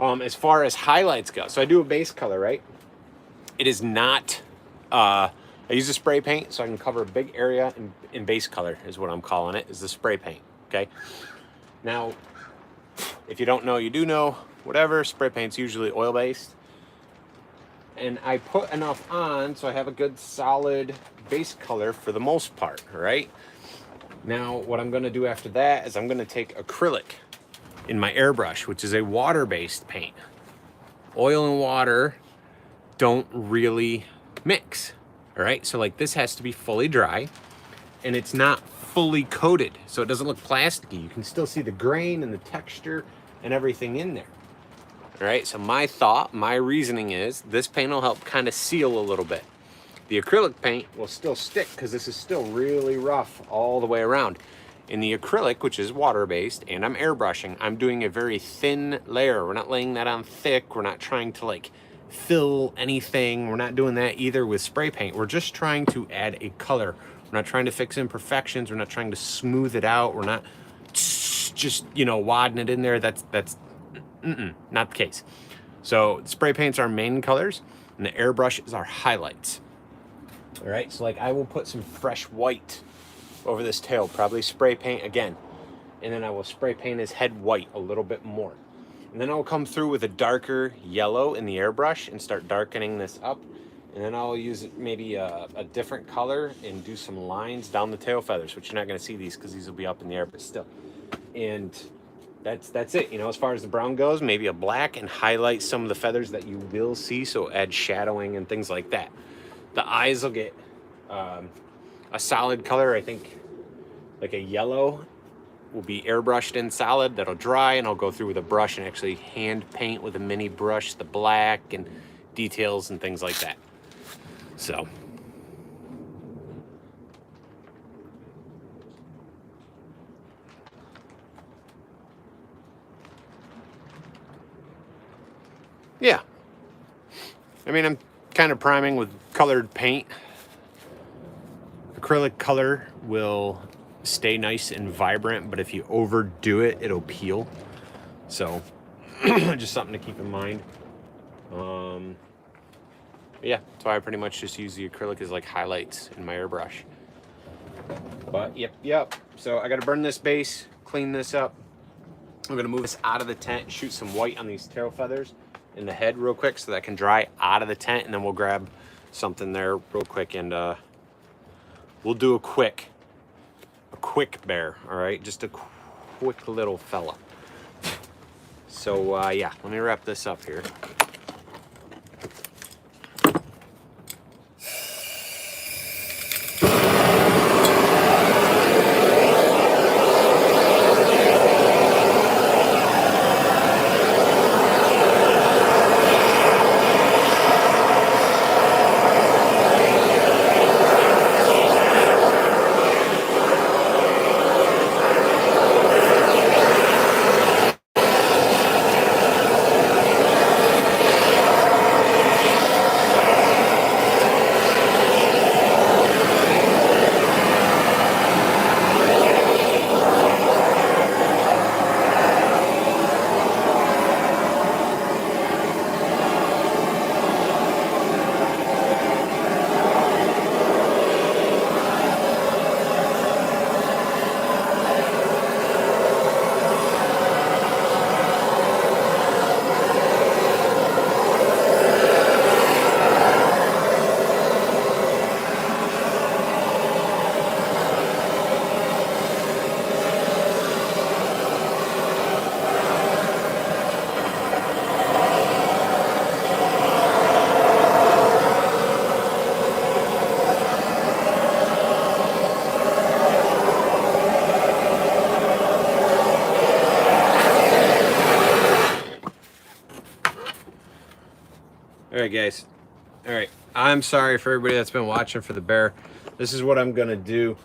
As far as highlights go, so I do a base color, right? It is not, I use a spray paint so I can cover a big area in base color is what I'm calling it, is the spray paint, okay? Now, if you don't know, you do know, whatever, spray paint's usually oil-based. And I put enough on so I have a good solid base color for the most part, right? Now, what I'm gonna do after that is I'm gonna take acrylic in my airbrush, which is a water-based paint. Oil and water don't really mix, all right? So like this has to be fully dry and it's not fully coated, so it doesn't look plasticky. You can still see the grain and the texture and everything in there. All right, so my reasoning is this paint will help kind of seal a little bit. The acrylic paint will still stick because this is still really rough all the way around. In the acrylic, which is water-based, and I'm airbrushing, I'm doing a very thin layer. We're not laying that on thick. We're not trying to like fill anything. We're not doing that either with spray paint. We're just trying to add a color. We're not trying to fix imperfections. We're not trying to smooth it out. We're not just, you know, wadding it in there. That's not the case. So spray paints are main colors and the airbrush is our highlights. All right, so like I will put some fresh white over this tail, probably spray paint again. And then I will spray paint his head white a little bit more. And then I'll come through with a darker yellow in the airbrush and start darkening this up. And then I'll use maybe a different color and do some lines down the tail feathers, which you're not gonna see these because these will be up in the air, but still. And that's it, you know, as far as the brown goes, maybe a black and highlight some of the feathers that you will see, so add shadowing and things like that. The eyes will get a solid color, I think like a yellow will be airbrushed in solid, that'll dry, and I'll go through with a brush and actually hand paint with a mini brush the black and details and things like that. So yeah, I mean, I'm kind of priming with colored paint. Acrylic color will stay nice and vibrant, but if you overdo it, it'll peel. So just something to keep in mind. Yeah, so I pretty much just use the acrylic as like highlights in my airbrush. But yep. So I got to burn this base, clean this up. I'm going to move this out of the tent, shoot some white on these tail feathers in the head real quick so that can dry out of the tent, and then we'll grab something there real quick, and we'll do a quick bear, all right? Just a quick little fella. So yeah, let me wrap this up here. All right, guys. All right. I'm sorry for everybody that's been watching for the bear. This is what I'm going to do.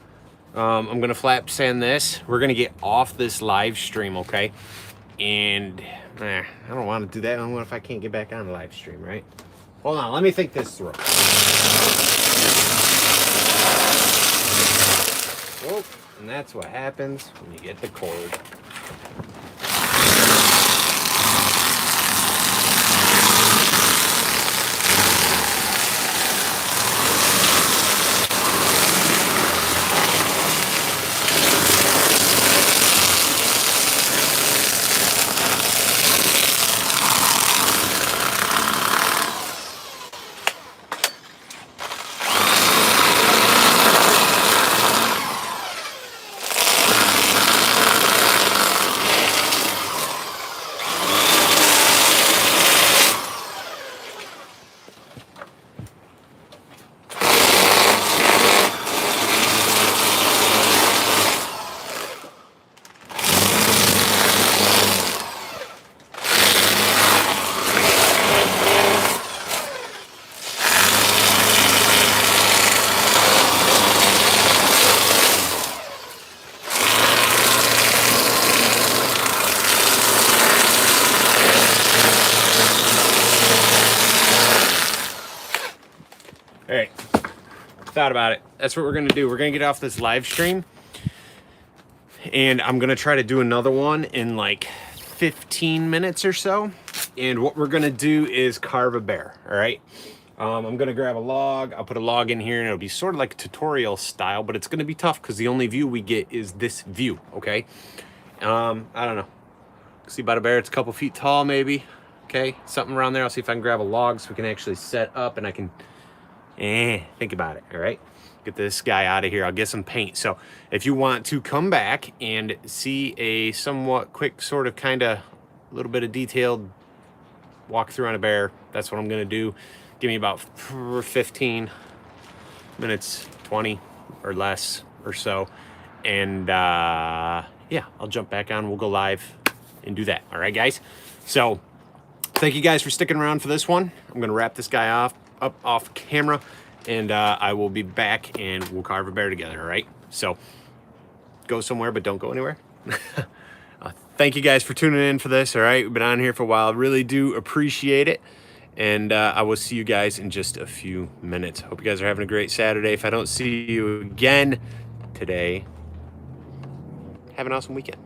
I'm going to flap sand this. We're going to get off this live stream, okay? And I don't want to do that. I don't know if I can't get back on the live stream, right? Hold on. Let me think this through. Oh, and that's what happens when you get the cord. All right, thought about it. That's what we're gonna do. We're gonna get off this live stream, and I'm gonna try to do another one in like 15 minutes or so. And what we're gonna do is carve a bear, all right? I'm gonna grab a log. I'll put a log in here, and it'll be sort of like tutorial style, but it's gonna be tough because the only view we get is this view, okay? I don't know. See about a bear, it's a couple feet tall maybe, okay? Something around there. I'll see if I can grab a log so we can actually set up, and I can think about it, all right? Get this guy out of here. I'll get some paint. So if you want to come back and see a somewhat quick sort of kind of a little bit of detailed walkthrough on a bear, that's what I'm gonna do. Give me about 15 minutes, 20 or less or so. And yeah, I'll jump back on. We'll go live and do that. All right, guys? So thank you guys for sticking around for this one. I'm gonna wrap this guy off camera, and I will be back and we'll carve a bear together. All right, so go somewhere but don't go anywhere. Thank you guys for tuning in for this. All right, we've been on here for a while. Really do appreciate it, and I will see you guys in just a few minutes. Hope you guys are having a great Saturday. If I don't see you again today, have an awesome weekend.